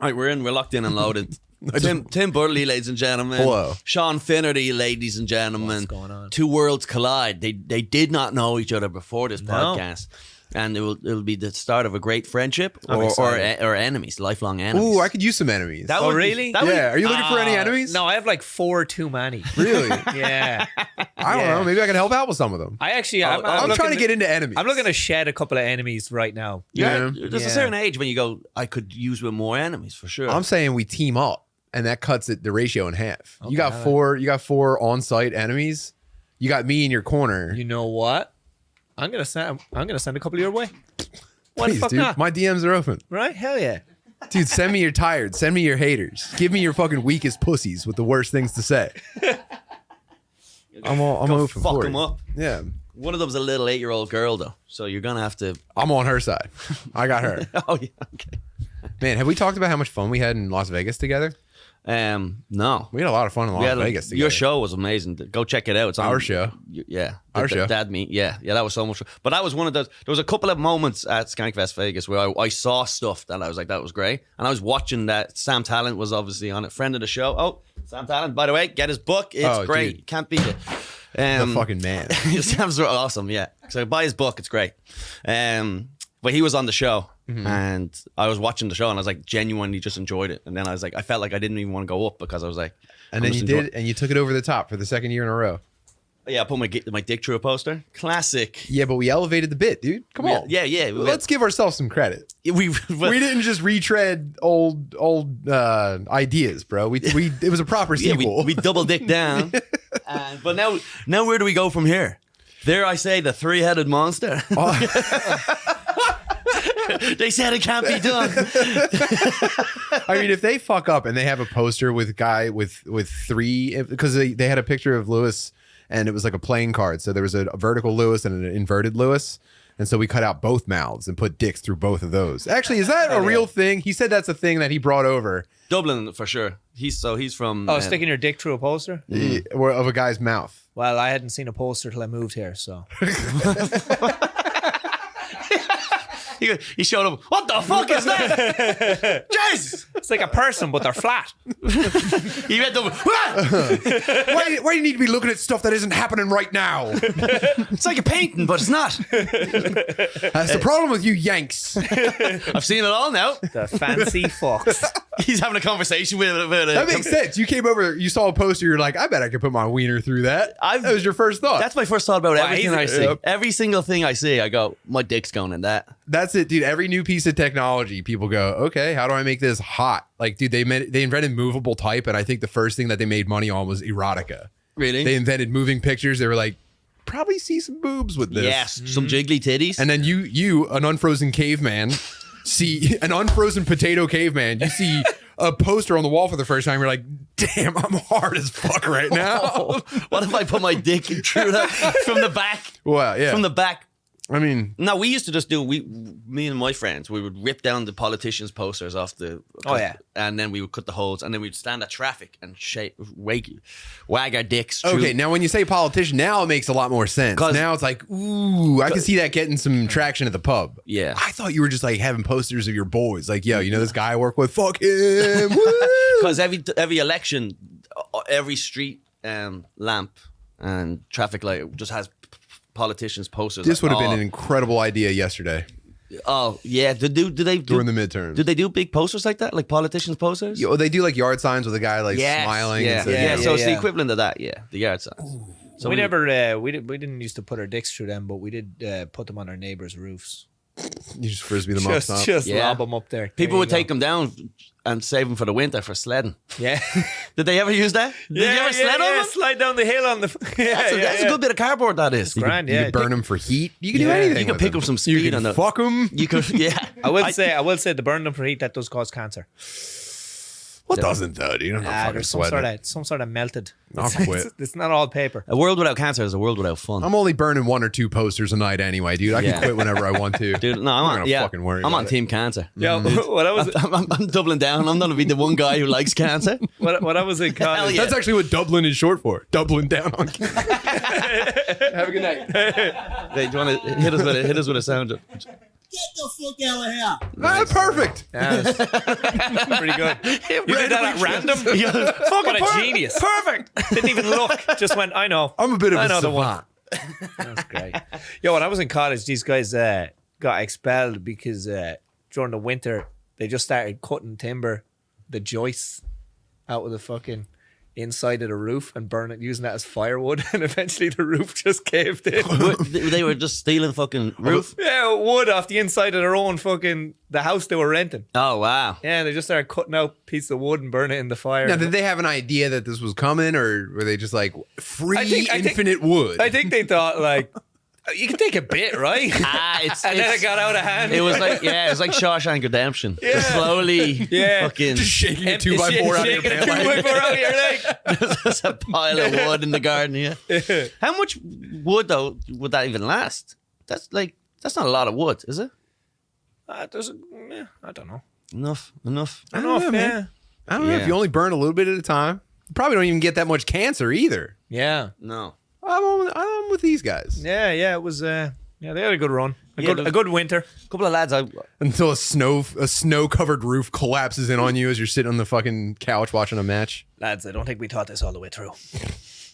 Right, we're locked in and loaded. Tim Burley, ladies and gentlemen. Hello. Sean Finnerty, ladies and gentlemen. What's going on? Two worlds collide. They did not know each other before this podcast. And it will be the start of a great friendship or enemies, lifelong enemies. Ooh, I could use some enemies. Oh, really? Are you looking for any enemies? No, I have like 4 too many. Really? Yeah. I don't know. Maybe I can help out with some of them. I'm trying to get into enemies. I'm looking to shed a couple of enemies right now. Yeah. There's a certain age when you go, I could use with more enemies for sure. I'm saying we team up, and that cuts the ratio in half. Okay, you got four on-site enemies. You got me in your corner. You know what? I'm gonna send a couple your way. Why Please, the fuck dude. not? My DMs are open. Right? Hell yeah. Dude, send me your tired. Send me your haters. Give me your fucking weakest pussies with the worst things to say. I'm open fuck for them it. up. Yeah. One of them's a little 8-year-old girl though, so you're gonna have to. I'm on her side. I got her. Oh yeah, okay. Man, have we talked about how much fun we had in Las Vegas together? No. We had a lot of fun in Las Vegas together. Your show was amazing. Go check it out. It's on Our show. Yeah. Our show. DadMeat. Yeah, that was so much fun. But that was one of those. There was a couple of moments at Skankfest Vegas where I saw stuff that I was like, that was great. And I was watching that. Sam Talent was obviously on it. Friend of the show. Oh, Sam Talent, by the way, get his book. It's great. Dude. You can't beat it. The fucking man. Sam's awesome, yeah. So buy his book. It's great. But he was on the show. And I was watching the show and I was like, genuinely just enjoyed it. And then I was like, I felt like I didn't even want to go up because I was like, and then you did, and you took it over the top for the second year in a row. Yeah, I put my dick through a poster. Classic. Yeah, but we elevated the bit, dude. Come on. Yeah. Let's give ourselves some credit. We didn't just retread old ideas, bro. It was a proper sequel. We double dick down. But now where do we go from here? There I say the 3-headed monster. They said it can't be done. I mean, if they fuck up and they have a poster with a guy with 3, because they had a picture of Lewis and it was like a playing card. So there was a vertical Lewis and an inverted Lewis. And so we cut out both mouths and put dicks through both of those. Actually, is that a real thing? He said that's a thing that he brought over. Dublin for sure. He's from Sticking your dick through a poster? Of a guy's mouth. Well, I hadn't seen a poster till I moved here, so. He showed up. What the fuck is that? Jesus! It's like a person, but they're flat. He went over. Why do you need to be looking at stuff that isn't happening right now? It's like a painting, but it's not. That's the problem with you Yanks. I've seen it all now. The fancy fucks. He's having a conversation with That makes sense. You came over, you saw a poster, you're like, I bet I could put my wiener through that. That was your first thought. That's my first thought about everything I see. Every single thing I see, I go, my dick's going in that. That's it, dude. Every new piece of technology, people go, okay, how do I make this hot? Like, dude, they invented movable type, and I think the first thing that they made money on was erotica. Really? They invented moving pictures. They were like, probably see some boobs with this. Yes, some jiggly titties. And then you, an unfrozen caveman, see an unfrozen potato caveman. You see a poster on the wall for the first time. You're like, damn, I'm hard as fuck right now. What if I put my dick through that from the back? Well, yeah. From the back. I mean, no, we used to just me and my friends, we would rip down the politicians' posters off the. And then we would cut the holes, and then we'd stand at traffic and wag our dicks. Okay, now when you say politician, now it makes a lot more sense. Now it's like, ooh, I can see that getting some traction at the pub. Yeah. I thought you were just like having posters of your boys. Like, yo, you know this guy I work with? Fuck him. Because every election, every street lamp and traffic light just has politicians' posters. This would have been an incredible idea yesterday. Oh yeah, do they during the midterms? Did they do big posters like that, like politicians' posters? Yeah, well, they do like yard signs with a guy like smiling. Yeah, and so it's the equivalent of that. Yeah, the yard signs. Ooh. So we didn't used to put our dicks through them, but we did put them on our neighbors' roofs. You just frisbee them up. Just lob them up there. People would take them down and save them for the winter for sledding. Yeah. Did they ever use that? Did you ever sled on them? Slide down the hill on the. That's a good bit of cardboard. That is. You could burn them for heat. You can do anything. You can pick up some speed. You can fuck them. You could. Yeah. I will say to burn them for heat, that does cause cancer. What doesn't though, dude? There's some sort of melted. I'll quit. It's not all paper. A world without cancer is a world without fun. I'm only burning 1 or 2 posters a night anyway, dude. I can quit whenever I want to. Dude, no, I'm on team cancer. Yeah, I'm doubling down. I'm gonna be the one guy who likes cancer. What I was in college. That's actually what Dublin is short for. Doubling down on cancer. Have a good night. Hey, do you want to hit us with a sound? Get the fuck out of here. That's perfect. Yeah, pretty good. You did that at random. What a genius. Perfect. Didn't even look. Just went, I know. I'm a bit of I a know the one. savant. That's great. Yo, when I was in college, these guys got expelled because during the winter, they just started cutting timber, the joists, out of the fucking inside of the roof and burning it, using that as firewood. And eventually the roof just caved in. They were just stealing fucking roof. Yeah, wood off the inside of their own fucking, the house they were renting. Oh, wow. Yeah, they just started cutting out pieces of wood and burning it in the fire. Now, did they have an idea that this was coming, or were they just like free I think- infinite wood? I think they thought, like, you can take a bit, right? And then it got out of hand. It was like Shawshank Redemption. Yeah. Just slowly Yeah. fucking just shaking a 2x4 out of your Shaking a pants. 2x4 out of your leg. there's a pile of wood in the garden, yeah. How much wood though would that even last? That's not a lot of wood, is it? I don't know. Enough. I don't know, man. I don't know if you only burn a little bit at a time. You probably don't even get that much cancer either. Yeah. No. I'm with these guys. Yeah, it was they had a good run. A good winter. A couple of lads Until a snow covered roof collapses in on you as you're sitting on the fucking couch watching a match. Lads, I don't think we thought this all the way through.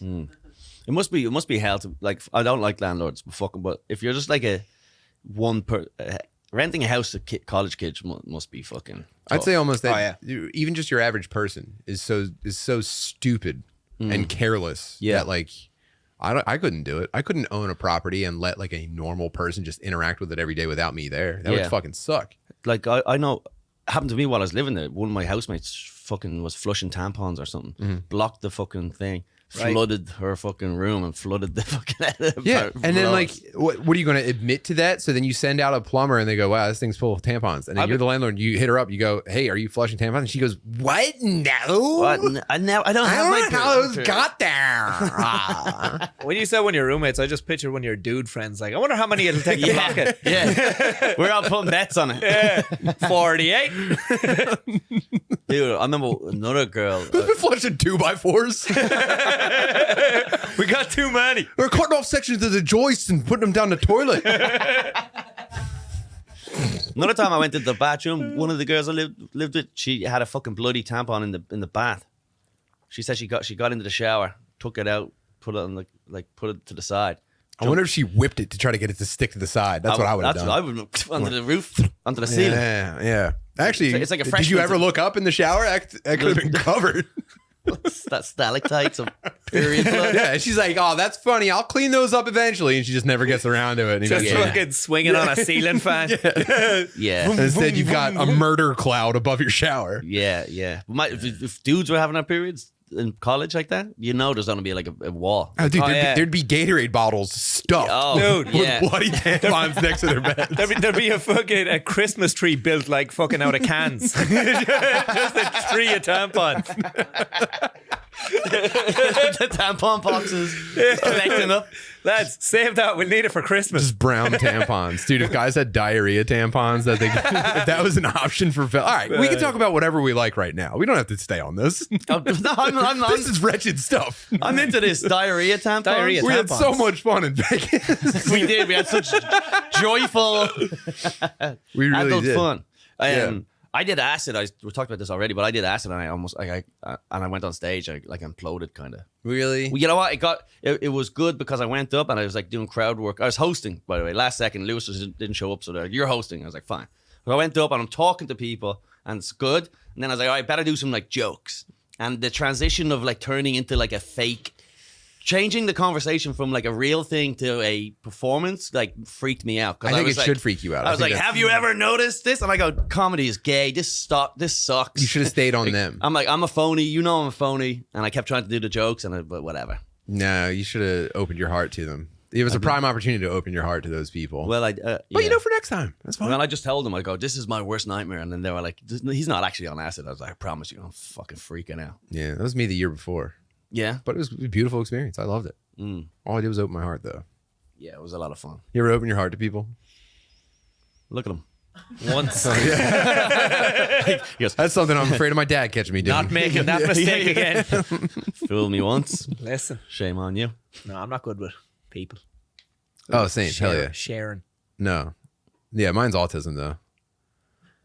It must be hell to, like, I don't like landlords, but if you're just like renting a house to college kids must be fucking tough. I'd say almost that even just your average person is so stupid and careless that like I couldn't do it. I couldn't own a property and let like a normal person just interact with it every day without me there. That would fucking suck. Like I know happened to me while I was living there. One of my housemates fucking was flushing tampons or something, blocked the fucking thing. Flooded her fucking room and flooded the fucking and then like what are you going to admit to that? So then you send out a plumber and they go, wow, this thing's full of tampons, and then you're the landlord, you hit her up, you go, hey, are you flushing tampons? And she goes, what? No. What? I don't know how those got there. When you said one of your roommates, I just pictured one of your dude friends like, I wonder how many it'll take to pocket. Yeah. We're all putting bets on it. Yeah. 48. Dude, I remember another girl. Who's been flushing 2x4s? We got too many. We're cutting off sections of the joists and putting them down the toilet. Another time I went to the bathroom, one of the girls I lived with, she had a fucking bloody tampon in the bath. She said she got into the shower, took it out, put it on put it to the side. I wonder if she whipped it to try to get it to stick to the side. That's what I would have done. That's what I would have onto the roof, onto the ceiling. Yeah. Actually, it's like a did you ever look up in the shower? That could have been covered. That stalactites of period blood. Yeah, and she's like, oh, that's funny. I'll clean those up eventually. And she just never gets around to it. And Just fucking swinging on a ceiling fan. Yeah. Instead, you've got a murder cloud above your shower. Yeah. If dudes were having their periods in college like that, there's going to be like a wall. Oh, dude, there'd be Gatorade bottles stuffed Dude, with bloody tampons next to their beds. There'd be a Christmas tree built like fucking out of cans. Just a tree of tampons. The tampon boxes collecting up. Lads, save that. We'll need it for Christmas. Just brown tampons. Dude, if guys had diarrhea tampons, if that was an option for... All right, we can talk about whatever we like right now. We don't have to stay on this. No, I'm This is wretched stuff. I'm into this diarrhea tampons. Diarrhea We had tampons. so much fun in Vegas. We did. We had such joyful We really adult did. fun. Yeah. I did acid. We talked about this already, but I did acid, and I almost I went on stage. I imploded, kind of. Really? Well, you know what? It was good because I went up and I was like doing crowd work. I was hosting, by the way. Last second, Lewis didn't show up, so they're like, you're hosting. I was like, fine. So I went up and I'm talking to people, and it's good. And then I was like, all right, better do some like jokes. And the transition of like turning into like a fake, changing the conversation from like a real thing to a performance, like freaked me out. I think it should freak you out. I was like, have you ever noticed this? And I go, comedy is gay. This sucks. You should have stayed on them. I'm like, I'm a phony. I'm a phony. And I kept trying to do the jokes, but whatever. No, you should have opened your heart to them. It was a prime opportunity to open your heart to those people. Well, but for next time. That's fine. Well, I just told them, I go, this is my worst nightmare. And then they were like, he's not actually on acid. I was like, I promise you, I'm fucking freaking out. Yeah, that was me the year before. Yeah. But it was a beautiful experience. I loved it. All I did was open my heart, though. Yeah, it was a lot of fun. You ever open your heart to people? Look at him. Once. He goes, That's something I'm afraid of my dad catching me doing. Not making that mistake again. fool me once. Listen. Shame on you. No, I'm not good with people. Oh, same. Hell yeah. Sharing. No. Yeah, mine's autism though.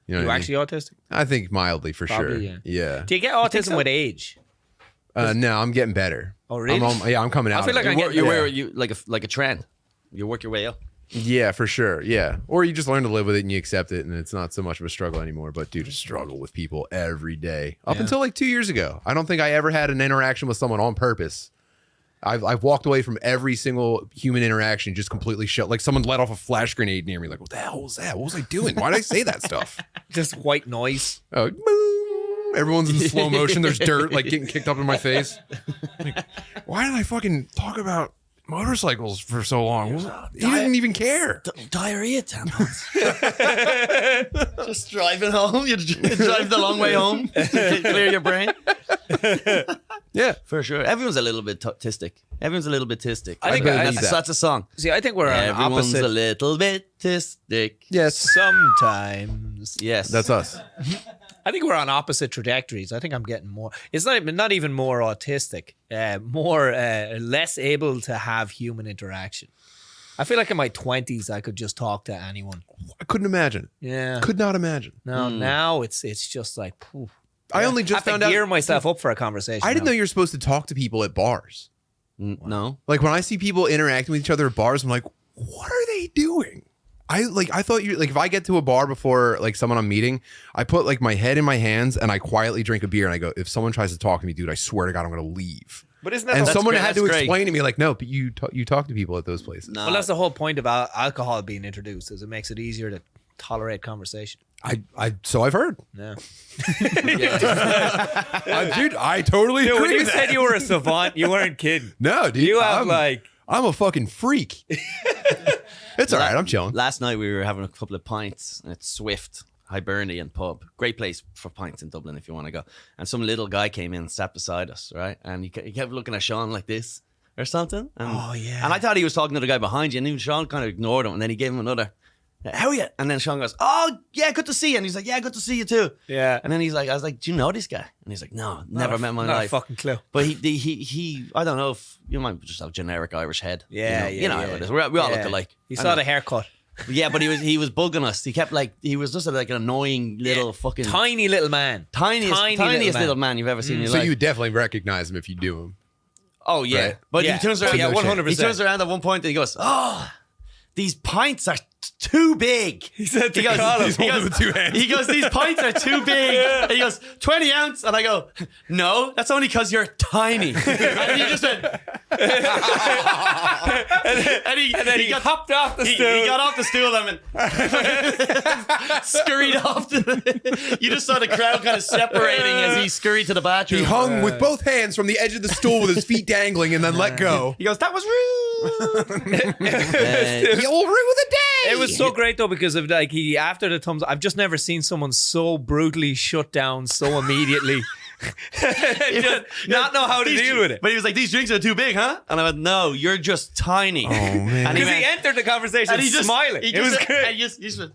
You know You what I actually autistic? I think mildly for Probably, sure. yeah. Do you get autism with age? No, I'm getting better. Oh, really? I'm coming out. I feel like You wear you like a trend. You work your way up. Yeah, for sure. Yeah. Or you just learn to live with it and you accept it and it's not so much of a struggle anymore. But dude, I struggle with people every day. Up until like 2 years ago. I don't think I ever had an interaction with someone on purpose. I've walked away from every single human interaction just completely shut. Like someone let off a flash grenade near me. Like, what the hell was that? What was I doing? Why did I say that stuff? Just white noise. Oh, boom. Everyone's in slow motion. There's dirt like getting kicked up in my face. Like, why did I fucking talk about motorcycles for so long? You didn't even care. Diarrhea tampons. Just driving home. You drive the long way home. Clear your brain. Yeah, for sure. Everyone's a little bit tistic. Everyone's a little bit tistic. I think that's a song. See, I think we're on Everyone's opposite. a little bit tistic. yes, Sometimes. Yes, that's us. I think we're on opposite trajectories. I think I'm getting more. It's not even more autistic. More less able to have human interaction. I feel like in my 20s I could just talk to anyone. I couldn't imagine. Yeah. Could not imagine. No, now it's just like. Poof. I only just I have found to out. gear myself up for a conversation. I didn't now. know you're supposed to talk to people at bars. No. Like when I see people interacting with each other at bars, I'm like, what are they doing? I thought you like if I get to a bar before like someone I'm meeting, I put like my head in my hands and I quietly drink a beer and I go, if someone tries to talk to me, dude, I swear to God, I'm gonna leave. But isn't that And the- someone great, had to that's great. explain to me like, no, but you talk to people at those places. No. Well, that's the whole point about alcohol being introduced, is it makes it easier to tolerate conversation. So I've heard. Yeah. Dude, I totally agree. When you with said that. you were a savant, you weren't kidding. No, dude. You have I'm a fucking freak. It's all right. I'm chilling. Last night we were having a couple of pints at Swift Hibernian pub. Great place for pints in Dublin if you want to go. And some little guy came in and sat beside us, right? And he kept looking at Sean like this or something. And, Oh, yeah. And I thought he was talking to the guy behind you, and even Sean kind of ignored him. And then he gave him another, how are you? And then Sean goes, oh, yeah, good to see you. And he's like, yeah, good to see you too. Yeah. And then he's like, I was like, do you know this guy? And he's like, no, never met him in my Not life. a fucking clue. But he I don't know if you might just have a generic Irish head. Yeah, you know yeah. how it is. We all look alike. He I saw know. the haircut. Yeah, but he was bugging us. He kept like he was just like an annoying little fucking Tiny little man. tiniest little man you've ever seen in your So life. you would definitely recognize him if you do him. Oh yeah, Right. but Yeah. he turns around. Oh, yeah, 100%. He turns around at one point and he goes, "Oh, these pints are too big." He said He goes, He's holding with two hands. he goes, "These pints are too big." And he goes, 20 ounce. And I go, "No, that's only because you're tiny." And he just went, and then he got hopped off the stool. He got off the stool and scurried off. You just saw the crowd kind of separating as he scurried to the bathroom. He hung with both hands from the edge of the stool with his feet dangling and then let go. He goes, "That was rude." You'll rue the day. It was so great though, because of like he after the thumbs. I've just never seen someone so brutally shut down so immediately. Just not know how to deal with it. But he was like, "These drinks are too big, huh?" And I went, "No, you're just tiny." Oh man. And Because he went- entered the conversation and he just smiling. He It was just, great. and he just went,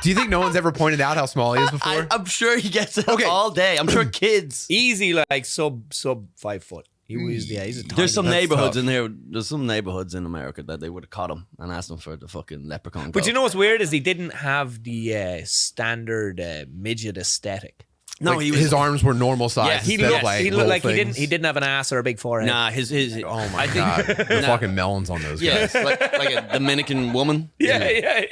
Do you think no one's ever pointed out how small he is before? I'm sure he gets it Okay. all day. I'm sure kids. Easy, like sub 5 foot. He was he's a tiny. There's some That's neighborhoods tough. in there. There's some neighborhoods in America that they would have caught him and asked him for the fucking leprechaun. But coat. you know what's weird is he didn't have the standard midget aesthetic. no, Like, he was his arms were normal size. Yeah, He instead looked of, like, he looked little like things. he didn't have an ass or a big forehead. Nah, his. Oh my I think, god, the Nah. fucking melons on those Yeah, guys. it's like a Dominican woman. Yeah.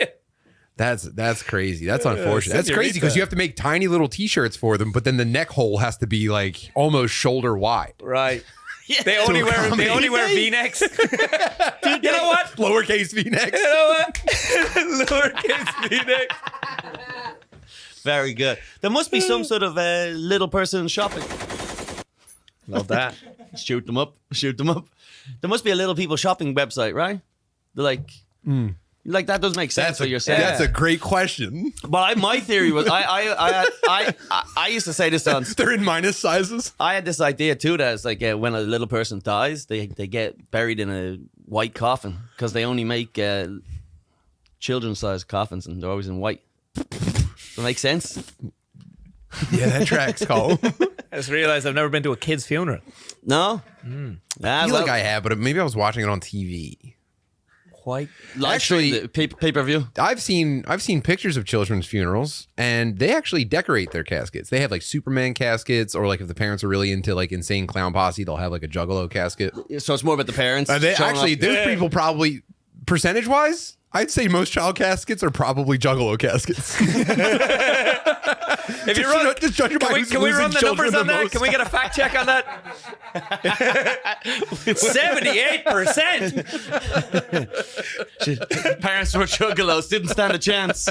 That's crazy. That's unfortunate. That's señorita. crazy because you have to make tiny little t-shirts for them, but then the neck hole has to be like almost shoulder wide. Right. Yeah. They only wear accommodate. V-necks. You know what? Lowercase V-necks. You know what? Lowercase V-necks. Very good. There must be some sort of little person shopping. Love that. Shoot them up. Shoot them up. There must be a little people shopping website, right? They're like that does make sense what you're saying. That's a great question. But my theory was I used to say this on. They're in minus sizes. I had this idea too that it's like when a little person dies, they get buried in a white coffin because they only make children-sized coffins and they're always in white. Does that make sense? Yeah, that tracks, Cole. I just realized I've never been to a kid's funeral. No. I feel like I have, but maybe I was watching it on TV. White. Actually, pay-per-view. I've seen pictures of children's funerals, and they actually decorate their caskets. They have like Superman caskets, or like if the parents are really into like Insane Clown Posse, they'll have like a Juggalo casket. So it's more about the parents. They showing actually, off. those people probably, percentage-wise, I'd say most child caskets are probably Juggalo caskets. If you run, just judging by who's can we run losing the children numbers on the that? most. Can we get a fact check on that? 78%. Parents were juggalos, didn't stand a chance.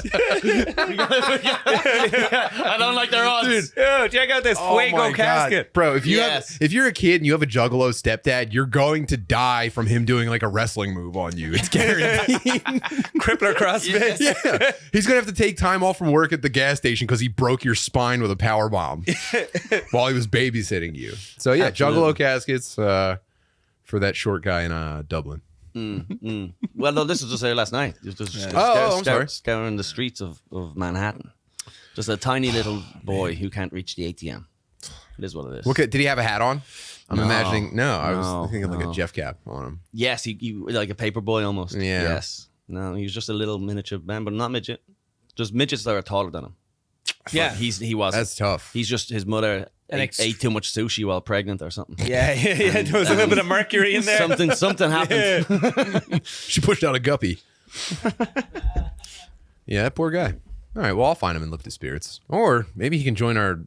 I don't like their odds. Dude. Yo, check out this Fuego my God. casket. Bro, if Yes. if you're a kid and you have a Juggalo stepdad, you're going to die from him doing like a wrestling move on you. It's guaranteed. Crippler CrossFit. Yeah. He's gonna have to take time off from work at the gas station because he broke your spine with a power bomb while he was babysitting you. So yeah, Absolutely. Juggalo caskets for that short guy in Dublin. Well, no, this was just here last night. It was just I'm sorry. scouring the streets of Manhattan. Just a tiny little boy who can't reach the ATM. It is what it is. Okay, did he have a hat on? I'm No. imagining. No, I was No, thinking like no. a Jeff cap on him. Yes, he like a paper boy almost. Yeah. Yes. No, he was just a little miniature man, but not midget. Just midgets that are taller than him. Yeah. He wasn't. That's tough. He's just his mother ate too much sushi while pregnant or something. Yeah. There was a little bit of mercury in there. Something happened. She pushed out a guppy. Yeah, that poor guy. All right, well, I'll find him and lift his spirits, or maybe he can join our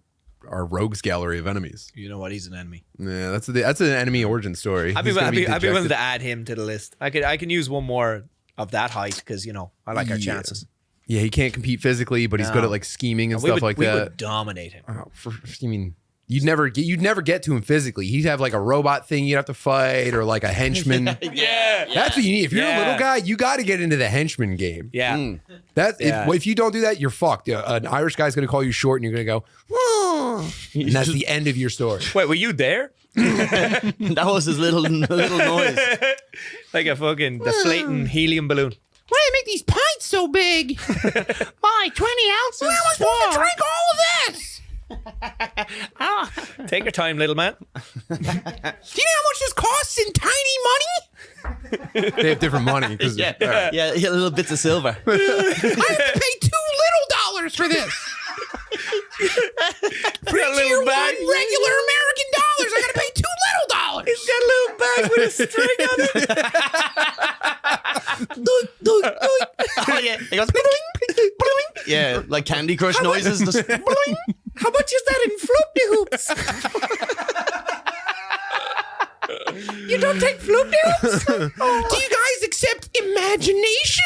rogues gallery of enemies. You know what? He's an enemy. Yeah, that's an enemy origin story. I'd be He's gonna willing dejected. to add him to the list. I can use one more of that height because I like our Yeah. chances. Yeah, he can't compete physically, but he's good No. at like scheming and We stuff would, like we that. would dominate him. I mean, you'd never get to him physically. He'd have like a robot thing you'd have to fight, or like a henchman. Yeah. That's what you need. If you're a Yeah. little guy, you got to get into the henchman game. Yeah. If you don't do that, you're fucked. An Irish guy's gonna call you short, and you're gonna go, "Whoa," and that's the end of your story. Wait, were you there? That was his little noise. Like a fucking deflating helium balloon. Why do you make these pints so big? Why, 20 ounces? Why am I supposed to drink all of this? Take your time, little man. Do you know how much this costs in tiny money? They have different money. Yeah, little bits of silver. I have to pay $2 for this. For a little bag. Regular American dollars. I gotta pay $2. He's got a little bag with a string on it. Oh yeah, he goes. Yeah, like Candy Crush noises. Just, How much is that in floppy hoops? You don't take floppy hoops? Do you guys accept imagination?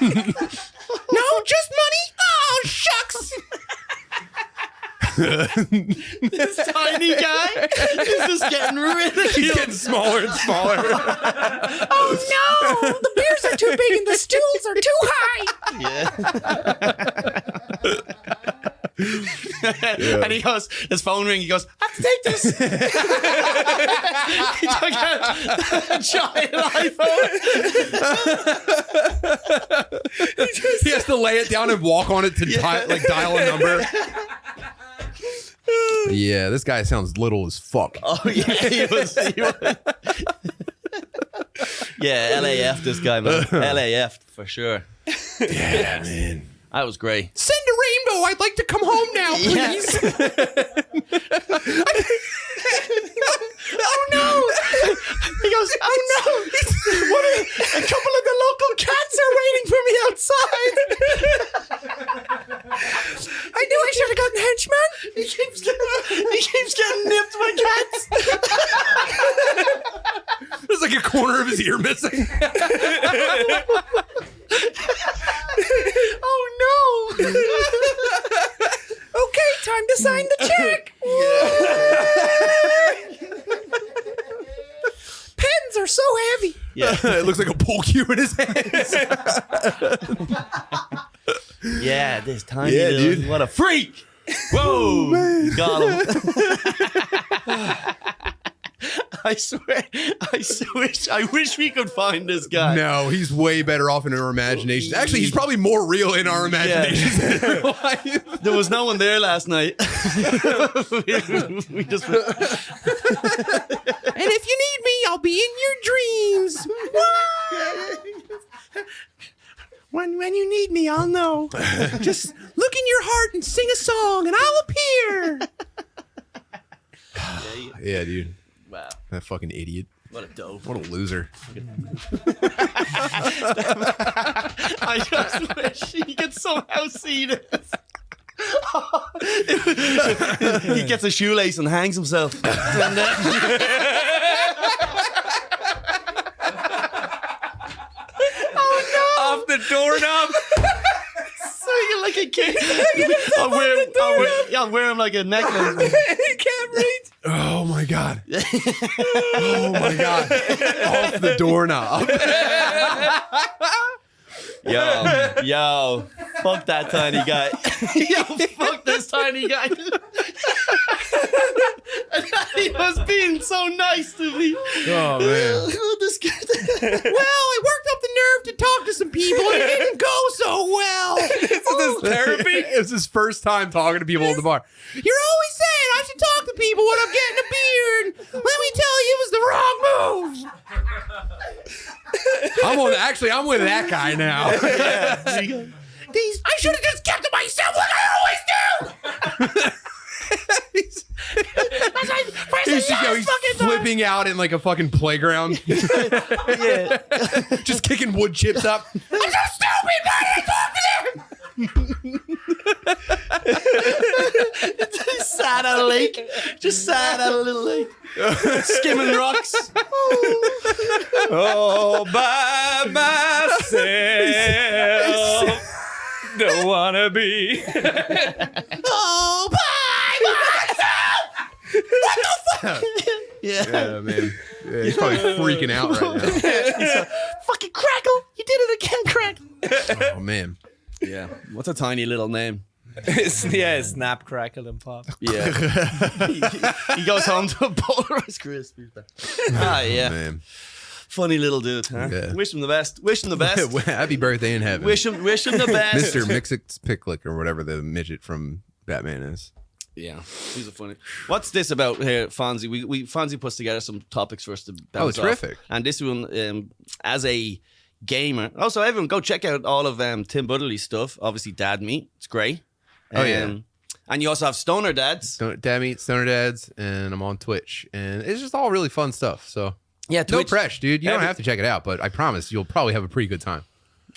No, just money? Oh, shucks. this tiny guy is just getting ridiculed. He's getting smaller and smaller. Oh no! The beers are too big and the stools are too high! And he goes, his phone ring. He goes, I have to take this. He took out a giant iPhone. He has to lay it down and walk on it to dial a number. Yeah, this guy sounds little as fuck. Oh yeah, he was. Yeah, LAF this guy, man. LAF for sure. Yeah, man. That was great. Send a rainbow. I'd like to come home now, please. Oh no! He goes, oh no! A couple of the local cats are waiting for me outside. I knew I should have gotten henchman! He keeps getting nipped by cats. There's like a corner of his ear missing. Oh no! Okay, time to sign the check! Pens are so heavy! Yeah, It looks like a pool cue in his hands. yeah, this tiny Yeah, little, dude. what a freak! Whoa, got him. I swear, I wish we could find this guy. No, he's way better off in our imagination. Actually, he's probably more real in our imaginations than in real life. There was no one there last night. we just. And if you need me, I'll be in your dreams. When you need me, I'll know. Just look in your heart and sing a song, and I'll appear. Yeah, dude. Wow. That fucking idiot. What a dope. What a loser. I just wish he could somehow see this. He gets a shoelace and hangs himself. And Off the doorknob. so you're like a kid. I'll wear him like a necklace. He can't reach. Oh my god. Oh my god. Off the doorknob. Yo, fuck that tiny guy. Yo, fuck this tiny guy. He was being so nice to me. Oh man. This guy. Well, I worked up the nerve to talk to some people and it didn't go so well. This is therapy. It was his first time talking to people at the bar. You're always saying I should talk to people when I'm getting a beard. Let me tell you, it was the wrong move. I'm with that guy now. I should have just kept to myself like I always do. He's flipping out in like a fucking playground. Yeah. Just kicking wood chips up. I'm so stupid. Why did I talk to them? Just sat at a lake. Just sat at a little lake. Skimming rocks. Oh, by myself. Don't wanna be. Oh, bye, myself. What the fuck? Yeah, man. Yeah, he's probably freaking out right now. Fucking Crackle. You did it again, Crackle. Oh, man. Yeah. What's a tiny little name? Snap, crackle, and pop. Yeah. he goes home to a bowl of Rice Krispies. Yeah. Man. Funny little dude, huh? Yeah. Wish him the best. Wish him the best. Happy birthday in heaven. Wish him the best. Mr. Mixix Picklick or whatever the midget from Batman is. Yeah, he's a funny. What's this about here, Fonzie? We Fonzie puts together some topics for us to bounce off. terrific. And this one, as a gamer, also everyone go check out all of Tim Butterly's stuff. Obviously, DadMeat, it's great. Oh, yeah. And you also have StonerDadz. DadMeat, StonerDadz, and I'm on Twitch. And it's just all really fun stuff. So, Yeah, no Twitch. pressure, dude. You don't have to check it out, but I promise you'll probably have a pretty good time.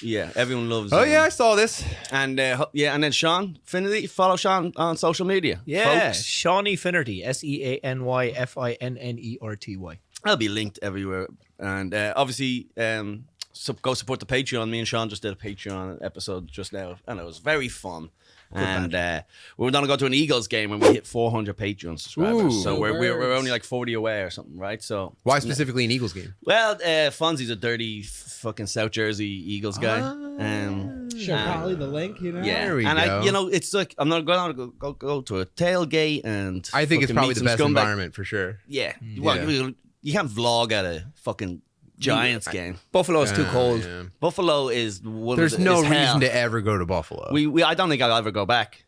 Yeah, everyone loves. Oh, yeah, I saw this. and and then Sean Finnerty, follow Sean on social media. Yeah, folks. Shawnee Finnerty, SeanyFinnerty. I'll be linked everywhere. And obviously, go support the Patreon. Me and Sean just did a Patreon episode just now, and it was very fun. And we were going to go to an Eagles game when we hit 400 Patreon subscribers. Ooh. So we're only like 40 away or something, right? So Why specifically an Eagles game? well, Fonzie's a dirty fucking South Jersey Eagles guy. Sure, probably the link, you know? Yeah, There we and go. it's like I'm not going to go to a tailgate and I think it's fucking probably meet the some best scumbag. environment for sure. Yeah, well, Yeah. you can't vlog at a fucking Giants game. Buffalo's too cold. Yeah. Buffalo is one. There's of the, no is hell. reason to ever go to Buffalo. I don't think I'll ever go back.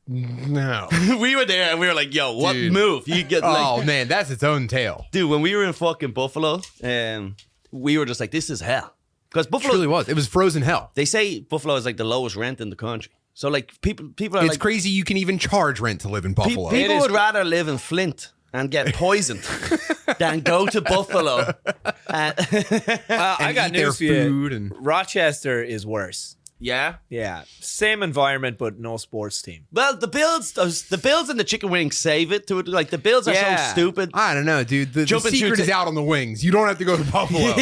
No. We were there and we were like, "Yo, what Dude. move?" You get like, Oh, man, that's its own tale. dude. When we were in fucking Buffalo, we were just like, "This is hell," because It Buffalo. truly was. It was frozen hell. They say Buffalo is like the lowest rent in the country. So like people are It's like, crazy you can even charge rent to live in Buffalo. people would rather live in Flint and get poisoned than go to Buffalo. I and got eat their news for you. food and Rochester is worse. Yeah. Yeah, same environment, but no sports team. Well, the Bills and the chicken wings save it to it. Like the Bills are Yeah. so stupid. I don't know, dude. The Jumping secret through is out on the wings. You don't have to go to Buffalo.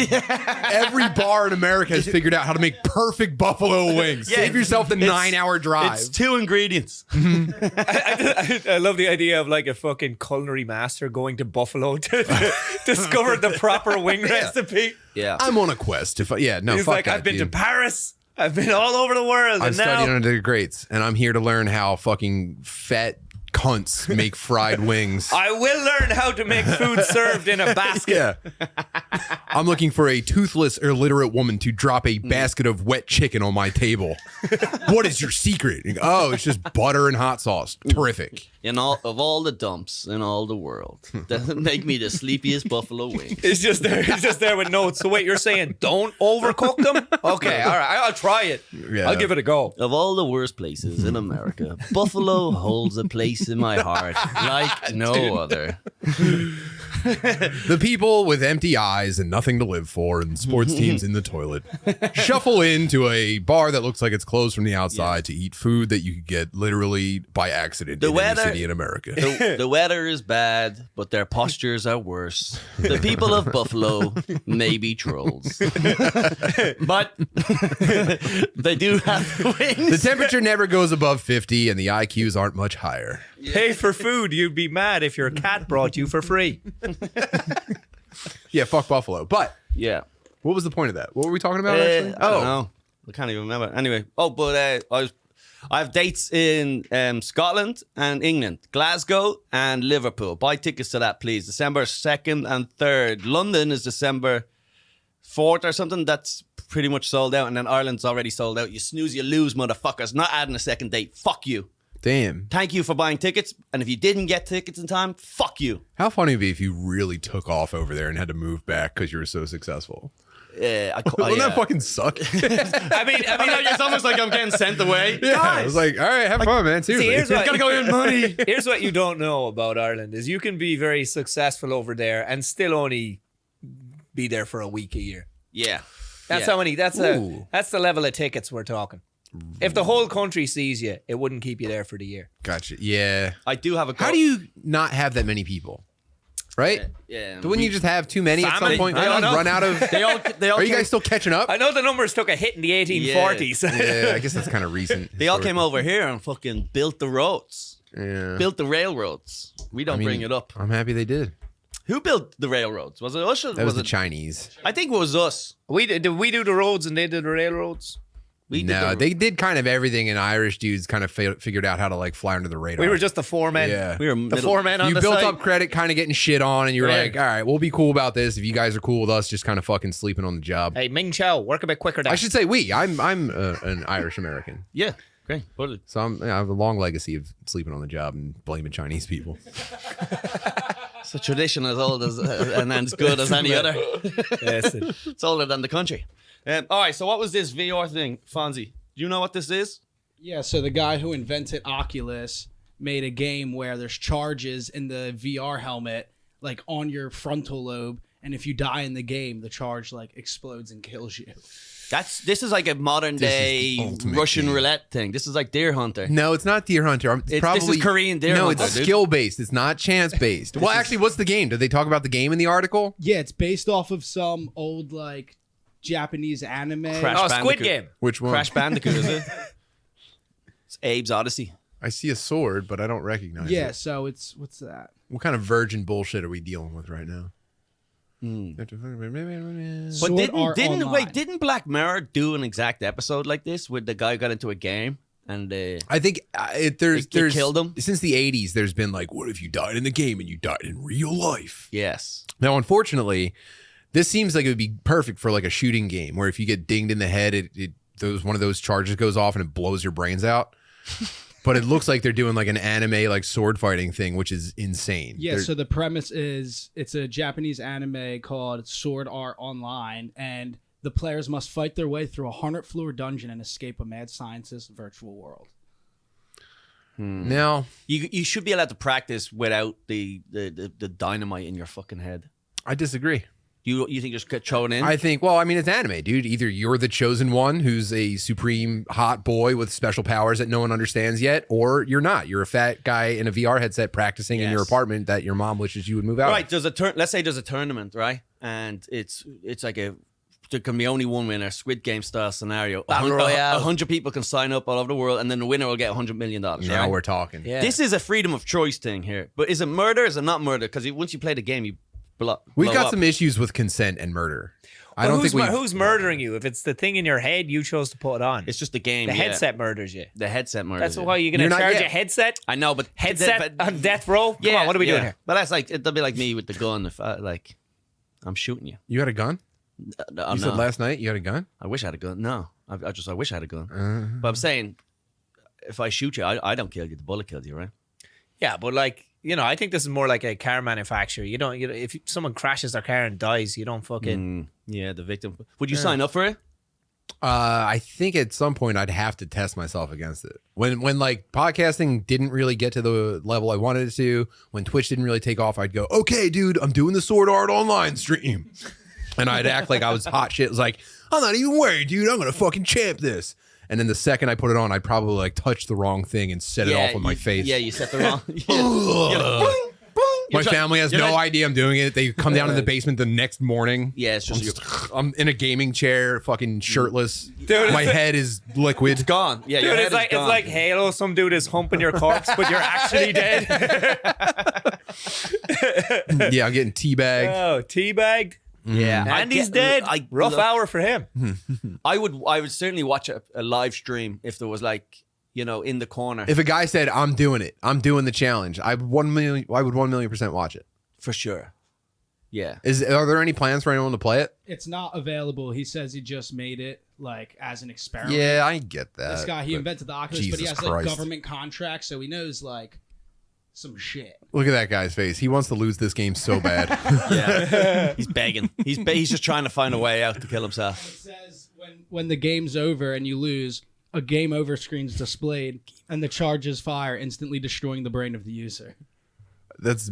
Every bar in America has figured out how to make perfect buffalo wings. Yeah, Save yourself the it's- 9-hour drive. It's 2 ingredients. I love the idea of like a fucking culinary master going to Buffalo to discover the proper wing recipe. Yeah. I'm on a quest. He's He's fuck like, that, I've been to dude. Paris. I've been all over the world. I've and studied now under the greats, and I'm here to learn how fucking fat cunts make fried wings. I will learn how to make food served in a basket. Yeah. I'm looking for a toothless, illiterate woman to drop a basket of wet chicken on my table. What is your secret? Oh, it's just butter and hot sauce. Terrific. In all the dumps in all the world, that make me the sleepiest buffalo wing. It's just there with notes. So wait, you're saying don't overcook them? Okay, all right, I'll try it. Yeah. I'll give it a go. Of all the worst places in America, Buffalo holds a place in my heart like no other. The people with empty eyes and nothing to live for and sports teams in the toilet shuffle into a bar that looks like it's closed from the outside to eat food that you could get literally by accident in any city in America. The weather is bad, but their postures are worse. The people of Buffalo may be trolls, but they do have wings. The temperature never goes above 50 and the IQs aren't much higher. Pay for food. You'd be mad if your cat brought you for free. Yeah, fuck Buffalo. But Yeah. what was the point of that? What were we talking about actually? I don't know. I can't even remember. Anyway. But I have dates in Scotland and England, Glasgow and Liverpool. Buy tickets to that, please. December 2nd and 3rd. London is December 4th or something. That's pretty much sold out. And then Ireland's already sold out. You snooze, you lose, motherfuckers. Not adding a second date. Fuck you. Damn. Thank you for buying tickets. And if you didn't get tickets in time, fuck you. How funny would it be if you really took off over there and had to move back because you were so successful? Wouldn't that fucking suck? I mean, it's almost like I'm getting sent away. Yeah, I was like, all right, have fun, man. Seriously. here's what- Gotta go earn money. here's what you don't know about Ireland is you can be very successful over there and still only be there for a week a year. Yeah. That's Yeah. how many. That's Ooh. the level of tickets we're talking. If the whole country sees you, it wouldn't keep you there for the year. Gotcha. Yeah. I do have a. How do you not have that many people? Right? Yeah. Wouldn't you just have too many at some Famine? point? I don't know. Run out of. They all Are you came, guys still catching up? I know the numbers took a hit in the 1840s. Yeah, I guess that's kind of recent. They all came over here and fucking built the roads, Yeah. built the railroads. We don't I mean, bring it up. I'm happy they did. Who built the railroads? Was it us? Or That was was the it? Chinese. I think it was us. Did we do the roads and they did the railroads? We did No, the- they did kind of everything, and Irish dudes kind of figured out how to like fly under the radar. We were just the four men. Yeah. We were The middle- four men on You the built side. up credit, kind of getting shit on, and you were Yeah. like, all right, we'll be cool about this. If you guys are cool with us, just kind of fucking sleeping on the job. Hey, Ming Chow, work a bit quicker. I should say we. I'm an Irish American, Yeah. Great. Put it. so I have a long legacy of sleeping on the job and blaming Chinese people. It's a tradition as old as and as good as any other. Yes. It's older than the country. All right. So what was this VR thing, Fonzie? Do you know what this is? Yeah, so the guy who invented Oculus made a game where there's charges in the VR helmet, like on your frontal lobe, and if you die in the game, the charge like explodes and kills you. This is like a modern This is day the ultimate Russian game. roulette thing. This is like Deer Hunter. No, it's not Deer Hunter. It's This probably is Korean Deer No, Hunter. it's dude. skill based. It's not chance based. Well, actually, what's the game? Did they talk about the game in the article? Yeah, it's based off of some old like Japanese anime. Crash Oh, Bandicoot. Squid Game. Which one? Crash Bandicoot, is it? It's Abe's Odyssey. I see a sword, but I don't recognize Yeah, it. so it's what's that? What kind of virgin bullshit are we dealing with right now? But Sword Art Online. didn't Black Mirror do an exact episode like this where the guy got into a game and I think there's It killed him? since the 80s. There's been like, what if you died in the game and you died in real life? yes. Now, unfortunately, this seems like it would be perfect for like a shooting game where if you get dinged in the head, one of those charges goes off and it blows your brains out. But it looks like they're doing like an anime like sword fighting thing, which is insane. Yeah, They're- so the premise is it's a Japanese anime called Sword Art Online, and the players must fight their way through a 100-floor dungeon and escape a mad scientist's virtual world. now You should be allowed to practice without the dynamite in your fucking head. I disagree. You think just get thrown in? I think, well, I mean, it's anime, dude. Either you're the chosen one who's a supreme hot boy with special powers that no one understands yet, or you're not. You're a fat guy in a VR headset practicing in your Yes. apartment that your mom wishes you would move out. Right, there's let's say there's a tournament, right? And it's like there can be only one winner, Squid Game style scenario. Battle Royale. 100 people can sign up all over the world, and then the winner will get $100 million. Now right? we're talking. Yeah. This is a freedom of choice thing here. But is it murder? Is it not murder? Because once you play the game, you We've blow got up. some issues with consent and murder. I don't think who's murdering you? If it's the thing in your head, you chose to put it on. It's just the game. the yeah. headset murders you. The headset murder. That's why you're going You're to not charge yet. a headset? I know, but Headset but- on death row? Come on, what are we doing here? But that's like it'll be like me with the gun. If I I'm shooting you. You had a gun? No, You said last night you had a gun? I wish I had a gun. No, I wish I had a gun. But I'm saying, if I shoot you, I don't kill you. The bullet kills you, right? Yeah, but like, you know, I think this is more like a car manufacturer. You don't, if someone crashes their car and dies, you don't fucking. Yeah, the victim. Would you sign up for it? I think at some point I'd have to test myself against it. When like podcasting didn't really get to the level I wanted it to, when Twitch didn't really take off, I'd go, okay, dude, I'm doing the Sword Art Online stream. And I'd act like I was hot shit. It was like, I'm not even worried, dude. I'm going to fucking champ this. And then the second I put it on, I'd probably like touch the wrong thing and set it off with my face. Yeah, you set the wrong. My family has no idea I'm doing it. They come down to the basement the next morning. Yeah, it's just I'm in a gaming chair, fucking shirtless. Dude, my head is liquid. it's gone. Yeah, your Dude, head it's is gone. like Halo. Some dude is humping your corpse, but you're actually dead. Yeah, I'm getting teabagged. Oh, teabagged. Yeah, Andy's dead. Rough hour for him. I would certainly watch a live stream if there was like, you know, in the corner. If a guy said, I'm doing it, I'm doing the challenge, I would 1 million% watch it. For sure. Yeah. Are there any plans for anyone to play it? It's not available. He says he just made it like as an experiment. Yeah, I get that. This guy, he but invented the Oculus, but he Jesus has like Christ. government contracts, so he knows like some shit. Look at that guy's face. He wants to lose this game so bad. Yeah. He's begging. He's just trying to find a way out to kill himself. It says when the game's over and you lose, a game over screen's displayed and the charges fire, instantly destroying the brain of the user. That's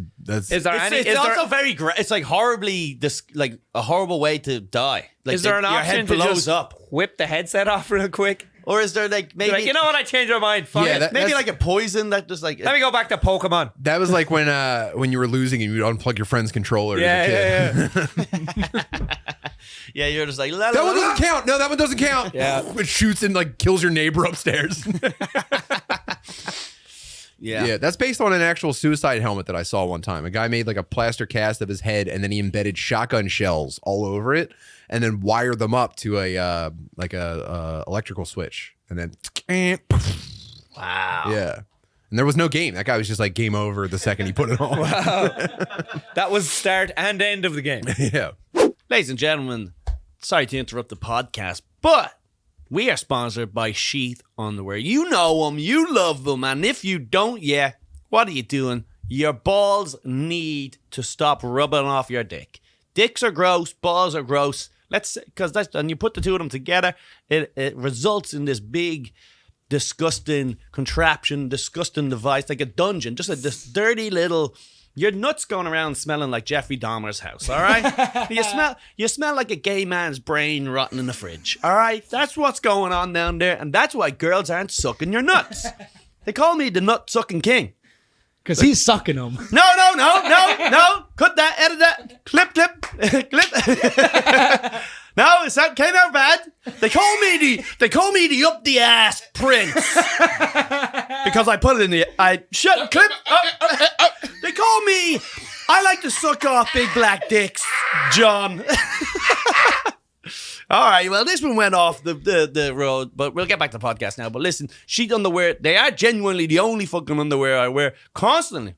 Is there any? It's Is also there, very. It's like horribly. Like a horrible way to die. Like is there an your option head to blows just up, whip the headset off real quick? or is there like maybe Like, you know what? I changed my mind. Fuck Yeah, it. that- maybe that's- like a poison that just like Let me go back to Pokemon. that was like when you were losing and you'd unplug your friend's controller as a kid. yeah, you're just like la, That la, one la. doesn't count. No, that one doesn't count. Yeah. It shoots and like kills your neighbor upstairs. Yeah, that's based on an actual suicide helmet that I saw one time. A guy made like a plaster cast of his head, and then he embedded shotgun shells all over it, and then wired them up to a electrical switch, and then Wow. yeah. And there was no game. That guy was just like game over the second he put it on. That was start and end of the game. Yeah. Ladies and gentlemen, sorry to interrupt the podcast, but we are sponsored by Sheath underwear. You know them, you love them, and if you don't, yeah, what are you doing? Your balls need to stop rubbing off your dick. Dicks are gross, balls are gross. And you put the two of them together, it results in this big, disgusting contraption, disgusting device, like a dungeon, just this dirty little. Your nuts going around smelling like Jeffrey Dahmer's house, all right? You smell like a gay man's brain rotting in the fridge, all right? That's what's going on down there, and that's why girls aren't sucking your nuts. They call me the nut-sucking king. Because he's sucking them. No. Cut that, edit that, clip. No, it came out bad. They call me the up the ass prince because I put it in the clip. They call me. I like to suck off big black dicks, John. All right, well, this one went off the road, but we'll get back to the podcast now. But listen, sheet underwear, they are genuinely the only fucking underwear I wear constantly.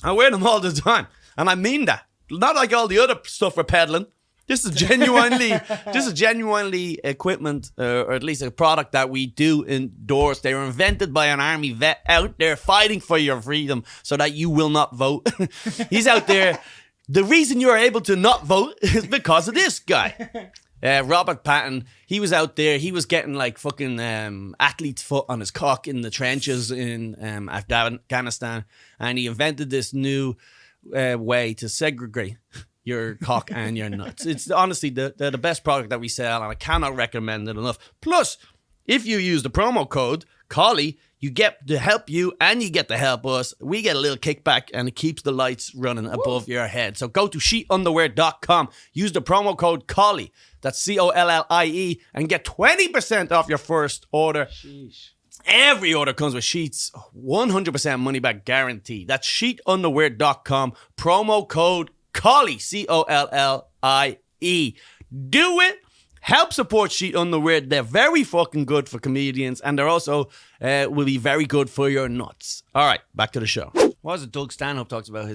I wear them all the time, and I mean that. Not like all the other stuff we're peddling. This is genuinely equipment, or at least a product that we do endorse. They were invented by an army vet out there fighting for your freedom so that you will not vote. He's out there. The reason you're able to not vote is because of this guy. Robert Patton, he was out there. He was getting like fucking athlete's foot on his cock in the trenches in Afghanistan. And he invented this new way to segregate your cock and your nuts. It's honestly the best product that we sell, and I cannot recommend it enough. Plus, if you use the promo code Collie, you get to help you and you get to help us. We get a little kickback, and it keeps the lights running above your head. So go to sheetunderwear.com, use the promo code Collie, that's COLLIE, and get 20% off your first order. Sheesh. Every order comes with Sheets, 100% money back guarantee. That's sheetunderwear.com, promo code Collie, COLLIE. Do it. Help support Sheet Underwear. They're very fucking good for comedians, and they're also will be very good for your nuts. All right, back to the show. What was it Doug Stanhope talks about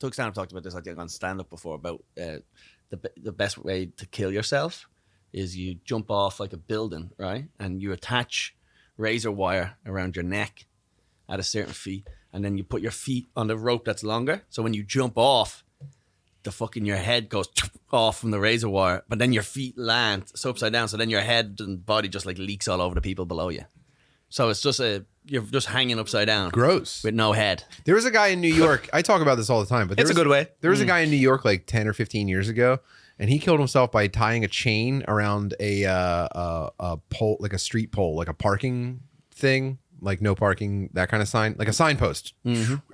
Doug Stanhope talked about this, I think, on stand-up before, about the best way to kill yourself is you jump off like a building, right? And you attach razor wire around your neck at a certain feet, and then you put your feet on the rope that's longer. So when you jump off, your head goes off from the razor wire, but then your feet land so upside down. So then your head and body just like leaks all over the people below you. So it's just you're just hanging upside down. Gross. With no head. There was a guy in New York. I talk about this all the time, but It's a good way. There was a guy in New York like 10 or 15 years ago, and he killed himself by tying a chain around a pole, like a street pole, like a parking thing, like no parking, that kind of sign, like a signpost.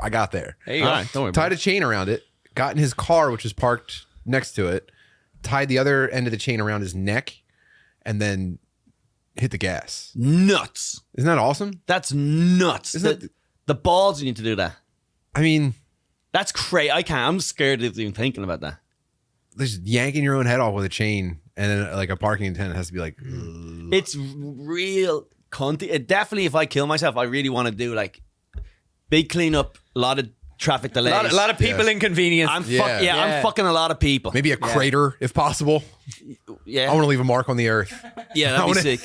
I got there. There you go. All right, don't worry about Tied a chain around it, got in his car, which was parked next to it, tied the other end of the chain around his neck, and then hit the gas. Nuts. Isn't that awesome? That's nuts. Isn't The balls you need to do that. I mean, That's crazy. I can't. I'm scared of even thinking about that. just yanking your own head off with a chain, and then like a parking attendant has to be like, ugh. It's real cunty. It definitely, if I kill myself, I really want to do like big cleanup, a lot of traffic delays. A lot of people inconvenienced. I'm Yeah. I'm fucking a lot of people. maybe a crater if possible. Yeah. I want to leave a mark on the earth. Yeah, that'd be sick.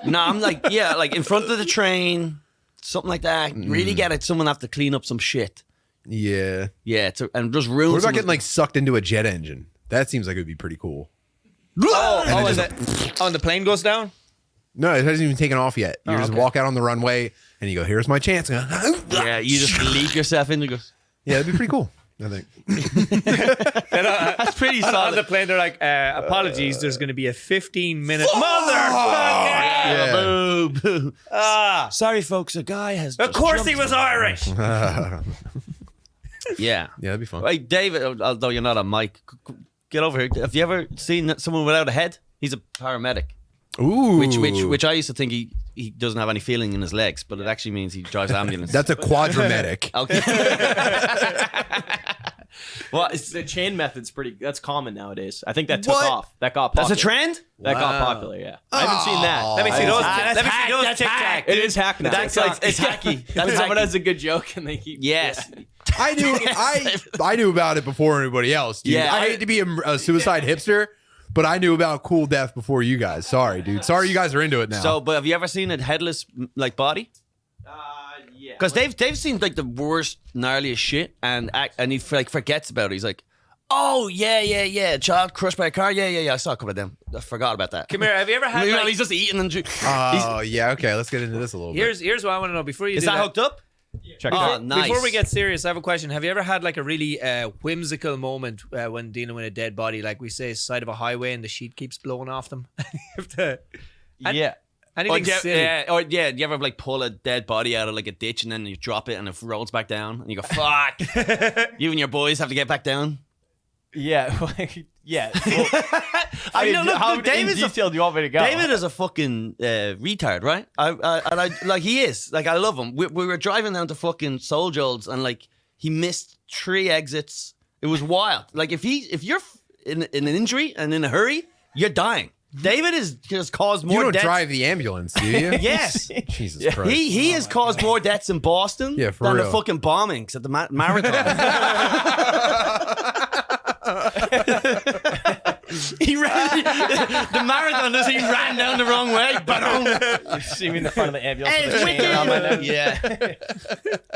No, I'm like, yeah, like in front of the train, something like that. Really get it. Someone have to clean up some shit. Yeah. Yeah, and just ruin. What about getting like sucked into a jet engine? That seems like it would be pretty cool. And the plane goes down? No, it hasn't even taken off yet. You just walk out on the runway and you go, "Here's my chance." Yeah, you just leak yourself in. You go. Yeah, that'd be pretty cool, I think. That's pretty On solid. the plane, they're like, apologies, there's going to be a 15-minute... Yeah. Boo, boo. Ah, Sorry, folks. A guy has. of just course he jumped. was Irish. Yeah. Yeah, that'd be fun. Hey, David, although you're not a mic, get over here. Have you ever seen someone without a head? He's a paramedic. Ooh. Which I used to think he doesn't have any feeling in his legs, but it actually means he drives ambulance. That's a quadramedic. Okay. Well, The chain method's that's common nowadays. I think that took What? off. That got that's popular. a trend? That got popular, yeah. I haven't seen that. Oh. Let me see those. That's Let me hack, see those that's Tic hack. Tac. It is hack now. That's like, it's hacky. That's When someone hacky. has a good joke and they keep... Yes. Yeah. I knew about it before anybody else, dude. Yeah, I hate to be a suicide hipster, but I knew about cool death before you guys. Sorry, dude. Sorry you guys are into it now. So, but have you ever seen a headless like body? Yeah. Because they've seen like the worst, gnarliest shit, and he like forgets about it. He's like, oh yeah, child crushed by a car. Yeah. I saw a couple of them. I forgot about that. Come here, have you ever had... Meanwhile, like- he's just eating and. oh, yeah, okay. Let's get into this a little bit. Here's what I want to know. Before you Is do that hooked up? Check it Oh, out. nice. Before we get serious, I have a question. Have you ever had like a really whimsical moment when dealing with a dead body? Like we say, side of a highway and the sheet keeps blowing off them? You have to... Yeah. Anything silly. You ever like pull a dead body out of like a ditch and then you drop it and it rolls back down and you go, fuck. You and your boys have to get back down. Yeah. Yeah. Well, I mean, know, look, how David's in detail do you want me to go? David is a fucking retard, right? I like he is. Like I love him. We were driving down to fucking Soul Joel's and like he missed 3 exits. It was wild. Like if you're in an injury and in a hurry, you're dying. David has caused more You don't deaths. drive the ambulance, do you? Yes. Jesus Christ. He has caused more deaths in Boston Yeah, for than the real. fucking bombings at the marathon. He ran the marathon. He ran down the wrong way. You see me in the front of the ambulance Hey, with it's a chain around my neck. Yeah.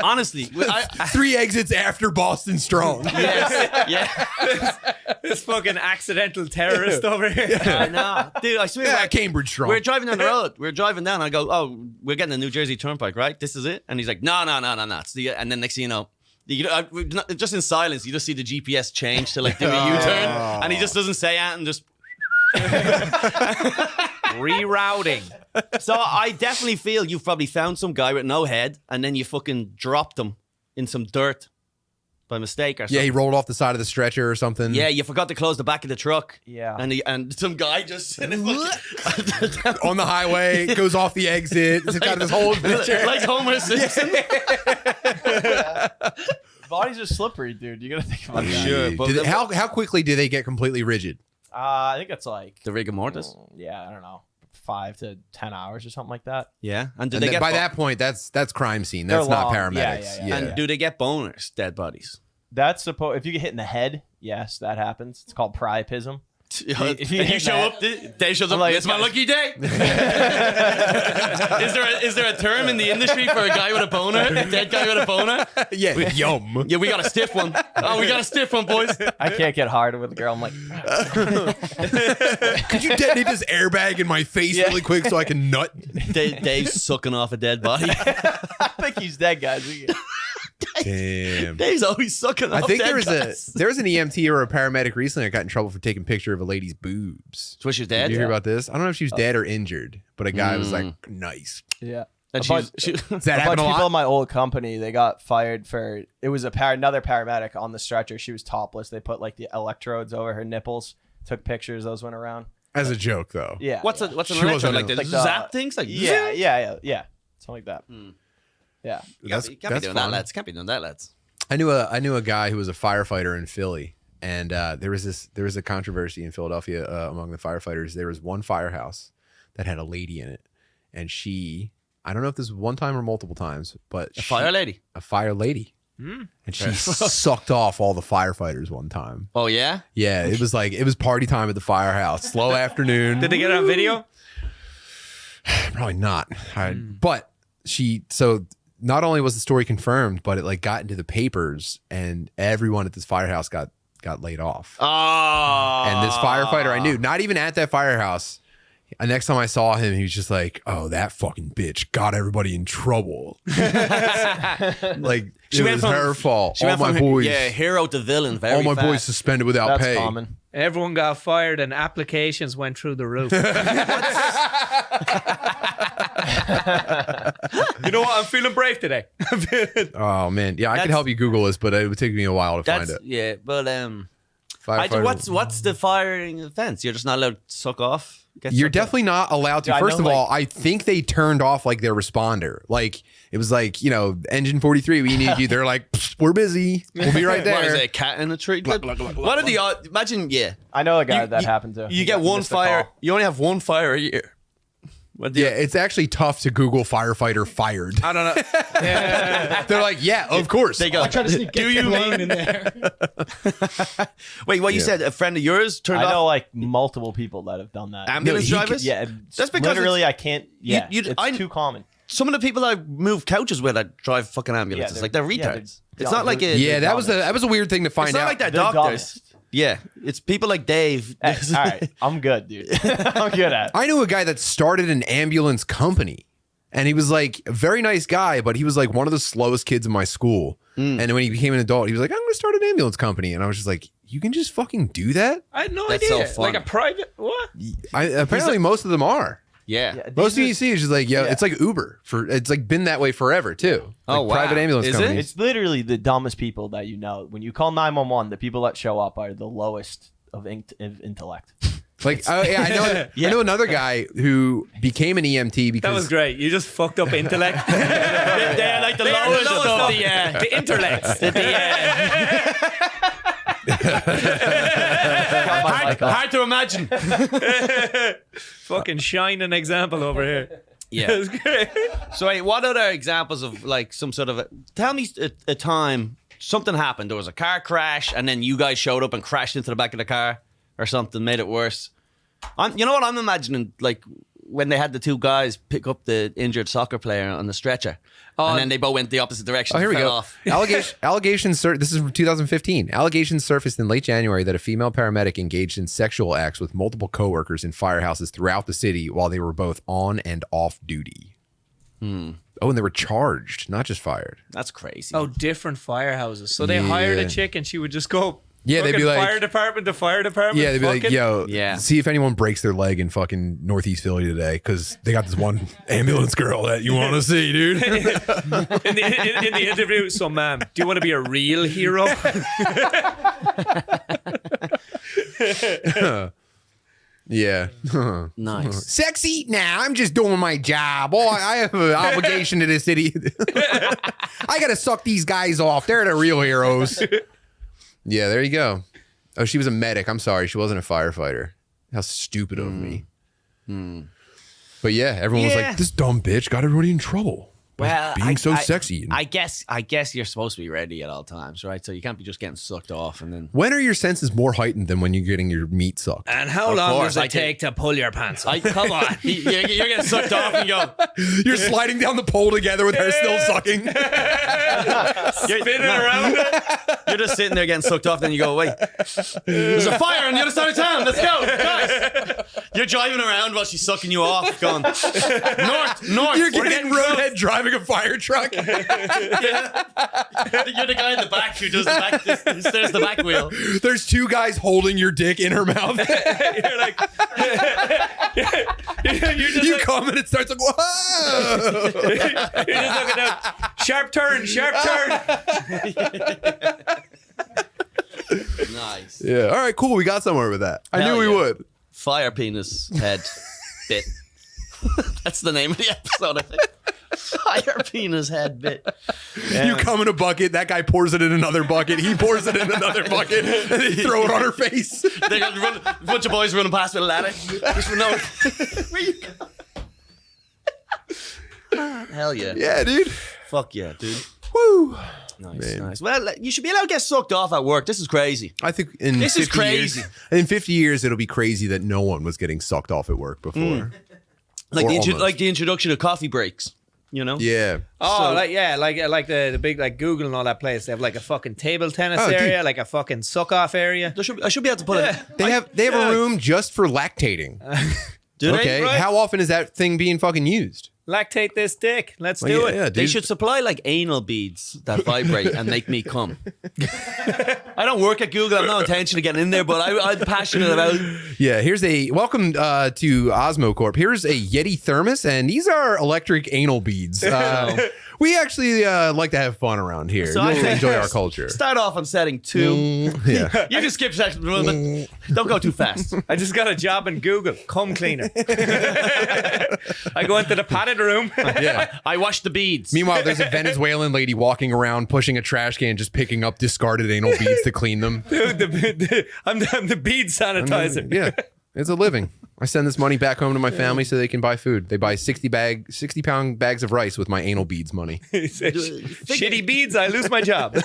Honestly, 3 exits after Boston Strong. yes, yeah. This fucking accidental terrorist over here. I know, dude. I swear. Yeah, Cambridge Strong. We're driving down the road. We're driving down. I go, oh, we're getting the New Jersey Turnpike, right? This is it. And he's like, no. It's the, and then next thing you know, just in silence, you just see the GPS change to like do a U-turn, and he just doesn't say anything, just. Rerouting. So I definitely feel you've probably found some guy with no head, and then you fucking dropped him in some dirt by mistake or something. Yeah, he rolled off the side of the stretcher or something. Yeah, you forgot to close the back of the truck. Yeah. And some guy just On the highway, goes off the exit. It's got this whole adventure. like Homer Simpson. Bodies are slippery, dude. You gotta think about that. Sure, Do but they- how quickly do they get completely rigid? I think it's like... The rigor mortis. Yeah, I don't know. 5 to 10 hours or something like that. Yeah, and do And they then get by that point, that's crime scene. That's They're not long. paramedics. Yeah. And do they get boners? Dead bodies. That's supposed. If you get hit in the head, yes, that happens. It's called priapism. If you show up, Dave shows up. like, It's my lucky day. Is there a term in the industry for a guy with a boner? A dead guy with a boner? Yeah, yum. Yeah, we got a stiff one. Oh, we got a stiff one, boys. I can't get hard with a girl. I'm like, Could you detonate this airbag in my face really quick so I can nut? Dave's sucking off a dead body. I think he's dead, guys. Damn. Dave's always sucking I off think dead there was guys. there was an EMT or a paramedic recently that got in trouble for taking a picture of a lady's boobs. So she's Did dead? you hear about this? I don't know if she was dead or injured, but a guy was like, nice. Yeah. And Does she Does that a happen bunch a of people lot? in my old company, they got fired for it was another paramedic on the stretcher. She was topless. They put like the electrodes over her nipples, took pictures. Those went around. As a joke, though. Yeah. what's yeah. an She electrode wasn't like a- this? Like the- Zap things like Yeah. Something like that. Yeah. Can't be doing that, lads. Can't be doing that, lads. I knew a guy who was a firefighter in Philly, and there was a controversy in Philadelphia among the firefighters. There was one firehouse that had a lady in it, and I don't know if this was one time or multiple times, but A fire lady. a fire lady, and she sucked off all the firefighters one time. Oh yeah. Yeah, it was party time at the firehouse. Slow afternoon. Did they get it on video? Probably not. But so not only was the story confirmed, but it like got into the papers, and everyone at this firehouse got laid off. Oh. And this firefighter I knew, not even at that firehouse. Next time I saw him, he was just like, "Oh, that fucking bitch got everybody in trouble." Like it was her fault. She All went my from boys, hero to villain. Very all my fast. boys suspended without That's pay. common. Everyone got fired and applications went through the roof. You know what? I'm feeling brave today. Oh man, yeah, I could help you Google this, but it would take me a while to find That's it. yeah, but Firefighter- what's the firing offense? You're just not allowed to suck off. You're definitely not allowed to. Yeah, I First know, of all, like- I think they turned off like their responder. Like it was like, engine 43, we need you. They're like, we're busy. We'll be right there. What is it, a cat in a tree? What are the imagine? Yeah, I know a guy You- that you- happened to. you get one missed a fire. call. You only have one fire a year. What do Yeah, it's actually tough to Google firefighter fired. I don't know. They're like, yeah, of course. They go. I try to sneak Do you blown mean? in there. Wait, what you Yeah. said? A friend of yours turned I know off like multiple people that have done that. ambulance No, he drivers. Yeah, That's because literally I can't. Yeah, you- it's I- too common. Some of the people I move couches with, I drive fucking ambulances. they're- like they're yeah, retards. they're- it's not like a. Yeah, that was a weird thing to find It's not out. like they're They're doctors. Yeah, it's people like Dave. Hey, all right, I'm good, dude. I'm good at it. I knew a guy that started an ambulance company, and he was like a very nice guy, but he was like one of the slowest kids in my school. And when he became an adult, he was like, I'm going to start an ambulance company. And I was just like, you can just fucking do that? I had no That's idea. so fun. Like a private what? Apparently, most of them are. Yeah. Yeah, Most of these you see is just like, it's like Uber. It's like been that way forever, too. Oh, Like wow. Private ambulance Is it? companies. It's literally the dumbest people that you know. When you call 911, the people that show up are the lowest of intellect. Like, I know another guy who became an EMT because That was great. You just fucked up intellect. They're like the lowest of the intellects. hard to imagine. Fucking shining example over here. Yeah. That's great. So, wait, what other examples of like some sort of tell me a time something happened? There was a car crash, and then you guys showed up and crashed into the back of the car, or something made it worse. You know what I'm imagining? Like when they had the two guys pick up the injured soccer player on the stretcher, and then they both went the opposite direction. Oh, here we fell go. Off. Allegations. This is from 2015. Allegations surfaced in late January that a female paramedic engaged in sexual acts with multiple coworkers in firehouses throughout the city while they were both on and off duty. Oh, and they were charged, not just fired. That's crazy. Oh, different firehouses. So they hired Yeah. a chick and she would just go. Yeah, they'd be fucking like- fire department to fire department. Yeah, they'd be like, fucking- yo, Yeah. see if anyone breaks their leg in fucking Northeast Philly today because they got this one ambulance girl that you want to see, dude. in the interview, so ma'am, do you want to be a real hero? Yeah. Nice. Sexy? Nah, I'm just doing my job. Oh, I have an obligation to the city. I got to suck these guys off. They're the real heroes. Yeah, there you go. Oh, she was a medic. I'm sorry. She wasn't a firefighter. How stupid of me. But yeah, everyone was Yeah. like, this dumb bitch got everybody in trouble. Well, being so sexy. I guess you're supposed to be ready at all times, right? So you can't be just getting sucked off and then. When are your senses more heightened than when you're getting your meat sucked? And how Of long course, does I it take to pull your pants up? Come on, you're getting sucked off and you go. You're sliding down the pole together with her still sucking. Spinning around it. You're just sitting there getting sucked off, then you go, wait, there's a fire on the other side of town. Let's go, guys. You're driving around while she's sucking you off, going north. You're getting roadhead driving a fire truck. You're the guy in the back who does the back. Who steers the back wheel. There's two guys holding your dick in her mouth. You're like, you're just You like, come and it starts like, whoa. you're just looking down. Sharp turn. Nice. Yeah. All right, cool. We got somewhere with that. I Hell knew we yeah. would. Fire penis head bit. That's the name of the episode, I think. Fire penis head bit. You come in a bucket, that guy pours it in another bucket, he pours it in another bucket, and they throw it on her face. They got a bunch of boys running past with a ladder. Just for no. Where you go? Hell yeah. Yeah, dude. Fuck yeah, dude. Woo. Nice, Man. nice. Well, you should be allowed to get sucked off at work. This is crazy. I think in This is 50 crazy. years, in 50 years, it'll be crazy that no one was getting sucked off at work before. Like Or the almost. like the introduction of coffee breaks. You know? Yeah. Oh, So- like the big like Google and all that place. They have like a fucking table tennis Oh, dude. area, like a fucking suck off area. I should be able to put it. They have a room just for lactating. Do they? Okay. Right. How often is that thing being fucking used? Lactate this dick. Let's Well, do yeah, it. yeah, dude. They should supply like anal beads that vibrate and make me come. I don't work at Google. I have no intention of getting in there, but I'm passionate about. Yeah, here's a welcome to Osmo Corp. Here's a Yeti thermos, and these are electric anal beads. We actually like to have fun around here. So I You'll think- enjoy our culture. Start off on setting 2. Yeah. You can skip section 1, but don't go too fast. I just got a job in Google. Cum cleaner. I go into the padded room. Yeah. I wash the beads. Meanwhile, there's a Venezuelan lady walking around pushing a trash can, just picking up discarded anal beads to clean them. Dude, I'm the bead sanitizer. Yeah, it's a living. I send this money back home to my family so they can buy food. They buy 60-pound bags of rice with my anal beads money. Shitty beads, I lose my job.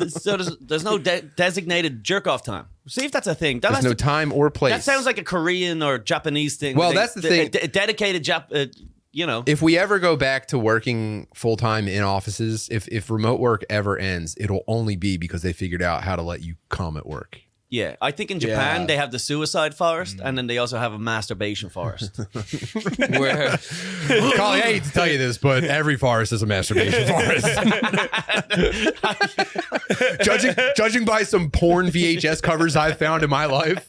So there's no designated jerk off time. See if that's a thing. There's no time or place. That sounds like a Korean or Japanese thing. Well, that's the thing. A dedicated you know. If we ever go back to working full time in offices, if remote work ever ends, it'll only be because they figured out how to let you come at work. Yeah, I think in Japan Yeah. they have the suicide forest, and then they also have a masturbation forest. Where Collie, I hate to tell you this, but every forest is a masturbation forest. judging by some porn VHS covers I've found in my life.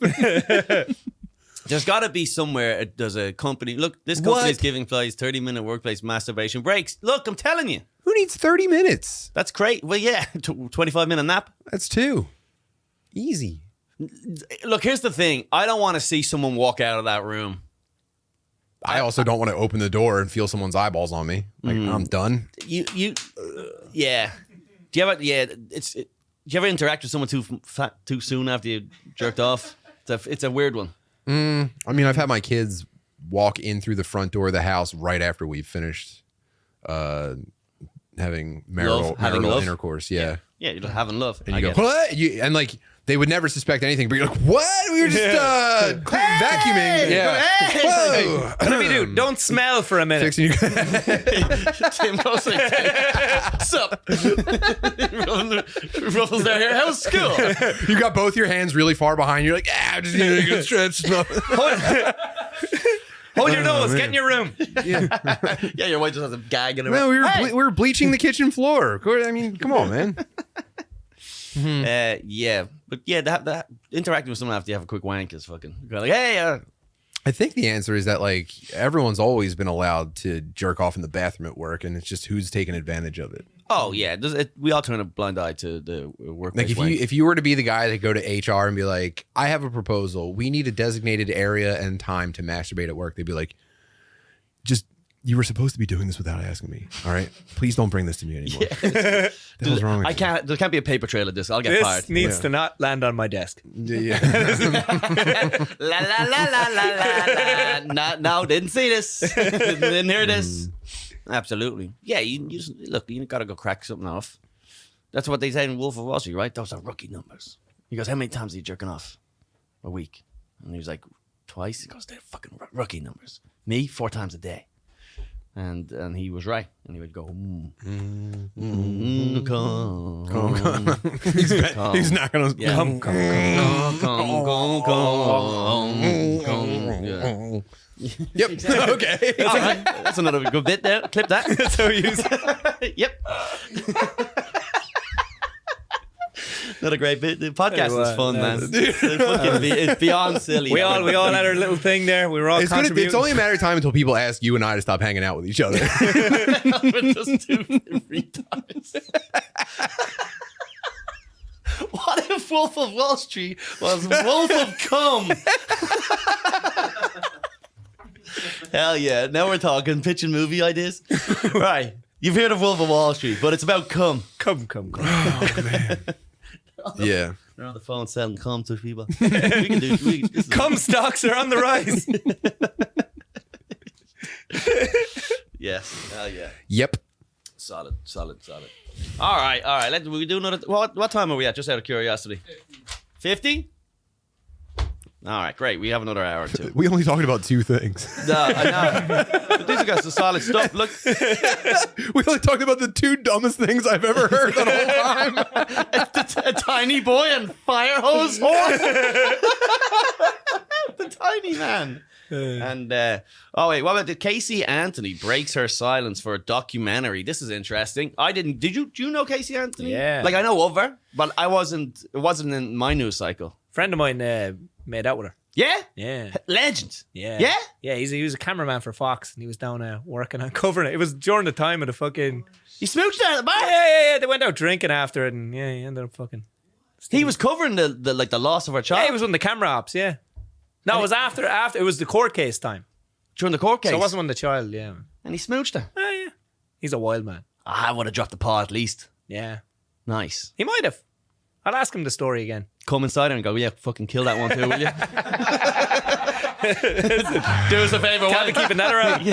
there's got to be somewhere there's a company. Look, this company is What? giving employees 30-minute workplace masturbation breaks. Look, I'm telling you, Who needs 30 minutes? that's great. Well, yeah, 25-minute nap. That's 2. Easy. Look, here's the thing. I don't want to see someone walk out of that room. I also don't want to open the door and feel someone's eyeballs on me. Like, I'm done. Yeah. Do you ever? Yeah, do you ever interact with someone too soon after you jerked off? It's a weird one. I mean, I've had my kids walk in through the front door of the house right after we've finished having marital love? intercourse. Yeah. Yeah, you're having love. And I you go, get it. what? And like, they would never suspect anything, but you're like, what? We were just vacuuming. Yeah. Whoa. Whatever you do, don't smell for a minute. Fixing you. Tim goes like, what's up? Ruffles their hair. How's school? You got both your hands really far behind. You're like, just you can stretch. Hold your nose. man. Get in your room. Yeah, your wife just has a gag in her No, mouth. we were bleaching the kitchen floor. I mean, come on, man. Yeah, but yeah, that interacting with someone after you have a quick wank is fucking. You're like, hey, I think the answer is that like everyone's always been allowed to jerk off in the bathroom at work, and it's just who's taking advantage of it. oh yeah, we all turn a blind eye to the workplace. Like if you were to be the guy that go to HR and be like, I have a proposal. We need a designated area and time to masturbate at work. They'd be like, just you were supposed to be doing this without asking me. All right, please don't bring this to me anymore. The hell's wrong with you? There can't be a paper trail of this. I'll get This fired. needs to not land on my desk. Yeah. La la la la la la la. No, didn't see this. Didn't hear this. Absolutely. Yeah, you just, look, you got to go crack something off. That's what they say in Wolf of Wall Street, right? Those are rookie numbers. He goes, how many times are you jerking off a week? And he was like, twice. He goes, they're fucking rookie numbers. Me, 4 times a day. And he was right. And he would go, come. He's not going to come. Yeah. Yep. Okay. All right. That's another good bit there. Clip that. That's how we use it. Yep. Another great bit. The podcast is fun, man. It's beyond silly. We all had our little thing there. We were all contributing. It's only a matter of time until people ask you and I to stop hanging out with each other. We're just 2 retards. What if Wolf of Wall Street was Wolf of Cum? Hell yeah. Now we're talking pitching movie ideas. Right. You've heard of Wolf of Wall Street, but it's about cum. Come. Oh, man. Yeah. They're on the phone selling cum to people. We can do this. Cum stocks are on the rise. Yes. Hell yeah. Yep. Solid. All right. We do another. What time are we at? Just out of curiosity. 50? All right, great. We have another hour or two. We only talked about 2 things. No, I know. But these are some solid stuff. Look. We only talked about the 2 dumbest things I've ever heard the whole time. A tiny boy and fire hose horse. The tiny man. And oh wait, what about the Casey Anthony breaks her silence for a documentary? This is interesting. I didn't. Do you know Casey Anthony? Yeah. Like I know of her, but I wasn't. It wasn't in my news cycle. Friend of mine made out with her. Yeah. Yeah. Legend. Yeah. Yeah. Yeah. He was a cameraman for Fox, and he was down working on covering it. It was during the time of the fucking. He smooched her at the bar. Yeah. They went out drinking after it, and he ended up fucking. He was covering the loss of her child. Yeah, he was one of the camera ops. Yeah. No, it was after. It was the court case time. During the court case. So it wasn't when the child. Yeah. And he smooched her. Yeah. He's a wild man. I would have dropped the paw at least. Yeah. Nice. He might have. I'll ask him the story again. Come inside and go, yeah, fucking kill that one too, will you? Do us a favour. Can't be keeping that around.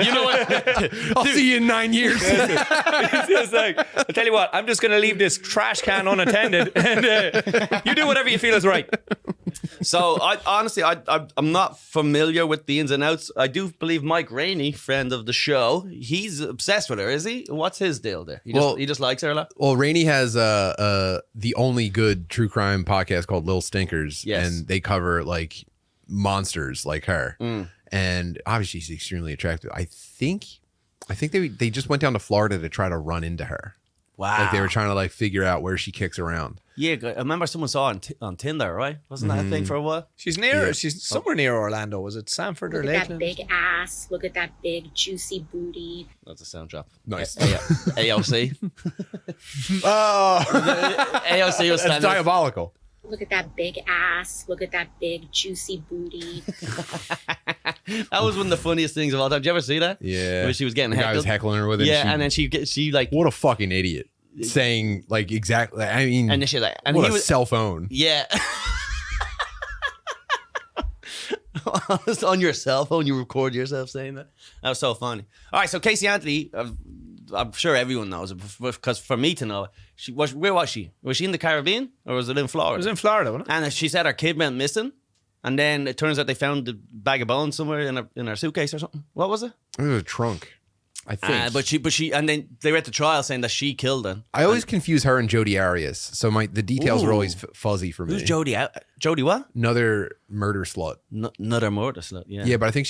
You know what? I'll see you in 9 years. It's just like, I'll tell you what, I'm just going to leave this trash can unattended and you do whatever you feel is right. So, I'm not familiar with the ins and outs. I do believe Mike Rainey, friend of the show, he's obsessed with her, is he? What's his deal there? He just likes her a lot? Well, Rainey has the only good true crime podcast called Lil Stinkers. Yes. And they cover like monsters like her. And obviously she's extremely attractive. I think they just went down to Florida to try to run into her. Wow. Like they were trying to like figure out where she kicks around. Yeah, I remember someone saw her on Tinder, right? Wasn't that a thing for a while? She's somewhere near Orlando. Was it Sanford or Look at Lakeland? that big ass. Look at that big juicy booty. That's a sound drop. Nice. AOC. Oh, AOC was that's standing. diabolical. Look at that big ass. Look at that big juicy booty. That was one of the funniest things of all time. Did you ever see that? Yeah. Where she was getting The guy was heckled. heckling her with it. Yeah, and then she like, what a fucking idiot. Saying like exactly. I mean, and then she like, and what he a was cell phone. yeah. On your cell phone, you record yourself saying that. That was so funny. All right, so Casey Anthony, I'm sure everyone knows it, because for me to know, where was she? Was she in the Caribbean or was it in Florida? It was in Florida, wasn't it? And she said her kid went missing, and then it turns out they found the bag of bones somewhere in her suitcase or something. What was it? It was a trunk, I think. But she, and then they went to trial saying that she killed him. I always confuse her and Jodi Arias, so the details are always fuzzy for me. Who's Jodi? Jodi what? Another murder slut. Another murder slut. Yeah. Yeah, but I think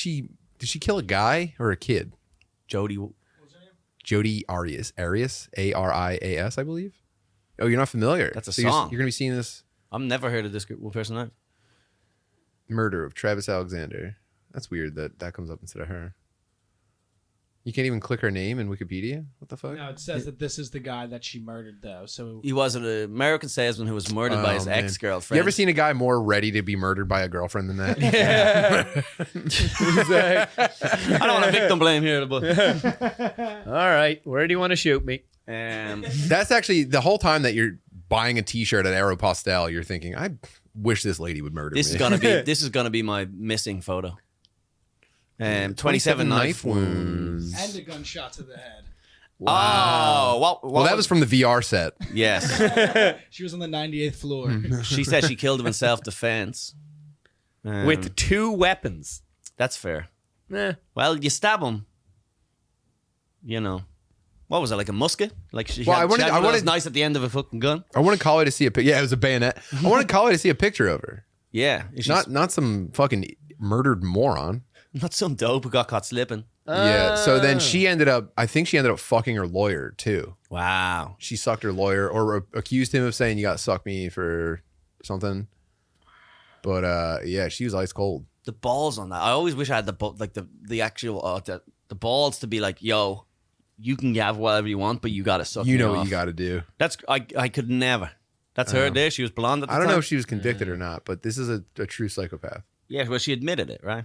did she kill a guy or a kid? Jodi. Jodi Arias, Arias, Arias, I believe. Oh, you're not familiar? That's a So song. You're gonna be seeing this I've never heard of this person. Now. murder of Travis Alexander. That's weird that comes up instead of her. You can't even click her name in Wikipedia? What the fuck? No, it says that this is the guy that she murdered, though. So He was an American salesman who was murdered by his man. ex-girlfriend. You ever seen a guy more ready to be murdered by a girlfriend than that? I don't want to victim blame here, but All right, where do you want to shoot me? That's actually the whole time that you're buying a T-shirt at Aeropostale, you're thinking, I wish this lady would murder this me. is gonna be my missing photo. 27 knife wounds. And a gunshot to the head. Wow. Oh, Well, that was from the VR set. Yes. She was on the 98th floor. She said she killed him in self-defense. With 2 weapons. That's fair. Eh. Well, you stab him. You know. What was it, like a musket? Like she Well, had, I wanted- she had I one of those wanted- nice at the end of a fucking gun. I wanted Collie to see a picture. Yeah, it was a bayonet. I wanted Collie to see a picture of her. Yeah. Not some fucking murdered moron. Not some dope who got caught slipping. Yeah. So then I think she ended up fucking her lawyer too. Wow. She sucked her lawyer or accused him of saying, you got to suck me for something. But yeah, she was ice cold. The balls on that. I always wish I had the actual the balls to be like, yo, you can have whatever you want, but you got to suck You me know off. what you got to do. That's I could never. That's her there. She was blonde at the I don't time. know if she was convicted or not, but this is a true psychopath. Yeah, well, she admitted it, right?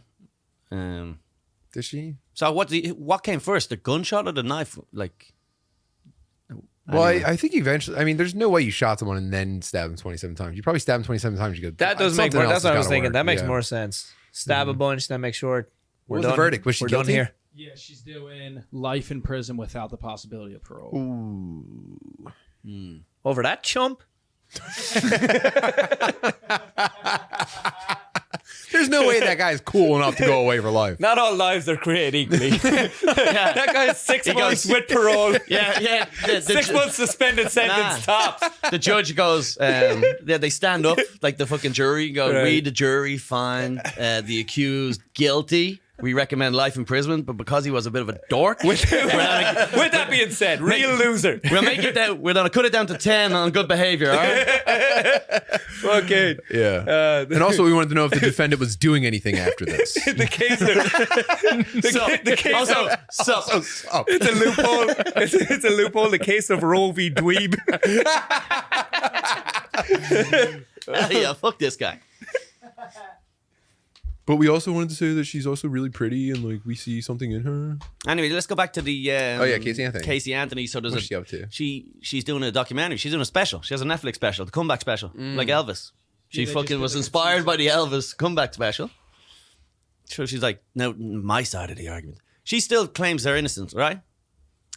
Did she? So what came first, the gunshot or the knife? Like, Well, anyway. I think eventually. I mean, there's no way you shot someone and then stabbed him 27 times. You probably stabbed him 27 times. You go. That does make something more. else That's what I has was gotta thinking. work. That makes Yeah. more sense. Stab a bunch, then make sure What was the verdict? Was she we're done guilty? here. Yeah, she's doing life in prison without the possibility of parole. Over that chump. There's no way that guy's cool enough to go away for life. Not all lives are created equally. That guy's 6 months with parole. yeah. 6 months suspended sentence tops. The judge goes, they stand up like the fucking jury. Go, Right. we the jury find the accused guilty. We recommend life imprisonment, but because he was a bit of a dork, With that being said, real loser. we'll make it down. We're gonna cut it down to 10 on good behavior. All right? Okay. Yeah. And also, we wanted to know if the defendant was doing anything after this. The case of the case of it's a loophole. It's a loophole. The case of Roe v. Dweeb. Yeah, fuck this guy. But we also wanted to say that she's also really pretty and like we see something in her. Anyway, let's go back to the Casey Anthony. Casey Anthony. So there's What's she up to? She's doing a documentary. She's doing a special. She has a Netflix special, the comeback special, like Elvis. She Yeah, they fucking just was did a inspired by the Elvis comeback special. So she's like, no, my side of the argument. She still claims her innocence, right?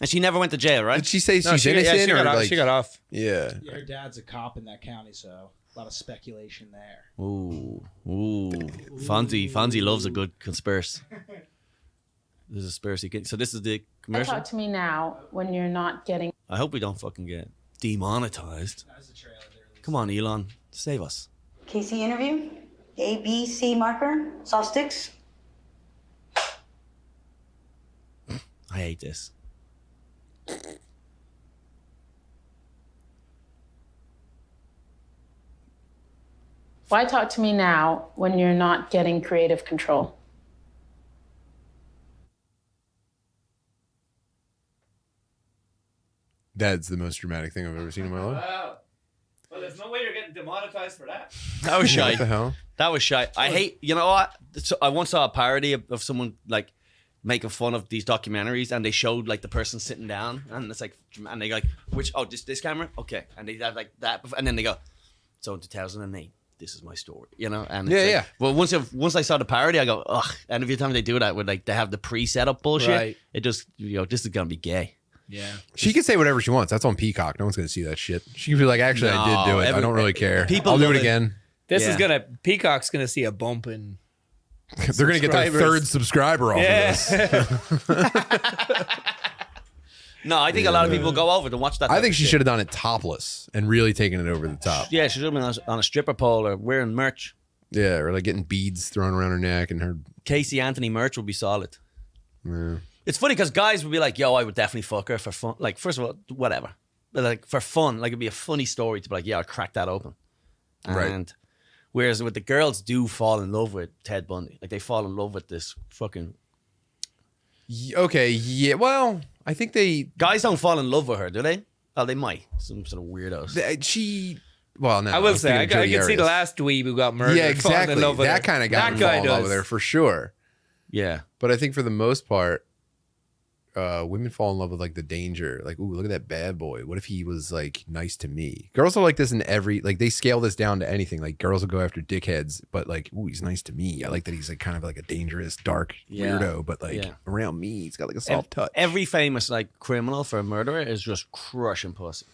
And she never went to jail, right? Did she say No, she's innocent she or got off, like she got off. Yeah. Yeah, her dad's a cop in that county, so a lot of speculation there. Ooh. Fonzie loves a good conspiracy. There's a conspiracy. So this is the commercial. Talk to me now when you're not getting. I hope we don't fucking get demonetized. That was the trailer they released. Come on, Elon, save us. Casey interview, A, B, C marker, soft sticks. I hate this. Why talk to me now when you're not getting creative control? That's the most dramatic thing I've ever seen in my life. Wow. Well, there's no way you're getting demonetized for that. That was shy. What the hell? That was shy. I hate, you know what? So I once saw a parody of someone like making fun of these documentaries and they showed like the person sitting down and it's like, and they go like, this camera? Okay. And they have like that. And then they go, so in 2008, this is my story, you know? And it's Yeah, like, yeah. Well, once I saw the parody, I go, ugh. And every time they do that with like, they have the pre-set up bullshit, Right. it just, this is going to be gay. Yeah. She can say whatever she wants. That's on Peacock. No one's going to see that shit. She can be like, actually, I did do it. I don't really care. people I'll do love it it. again. This Yeah. is Peacock's gonna see a bump in. They're going to get their Subscribers. third subscriber off of this. No, I think a lot of people go over to watch that. I type think of she shit. should have done it topless and really taken it over the top. Yeah, she should have been on a stripper pole or wearing merch. Yeah, or like getting beads thrown around her neck and her. Casey Anthony merch would be solid. Yeah. It's funny because guys would be like, yo, I would definitely fuck her for fun. Like, first of all, whatever. But like, for fun, like, it'd be a funny story to be like, yeah, I'll crack that open. Right. And whereas with the girls do fall in love with Ted Bundy. Like, they fall in love with this fucking... Okay, yeah. Well, I think Guys don't fall in love with her, do they? Oh, they might. Some sort of weirdos. she. Well, no. I will was say, I thinking can Jodi see the Arias. last dweeb who got murdered. Yeah, falling exactly. In love with That her. kind of guy That would guy fall in love does. with her for sure. Yeah. But I think for the most part, women fall in love with like the danger. Like, ooh, look at that bad boy. What if he was like nice to me? Girls are like this in every, like they scale this down to anything. Like girls will go after dickheads, but like, ooh, he's nice to me. I like that he's like kind of like a dangerous, dark weirdo, but like around me, he's got like a soft touch. Every famous like criminal for a murderer is just crushing pussy.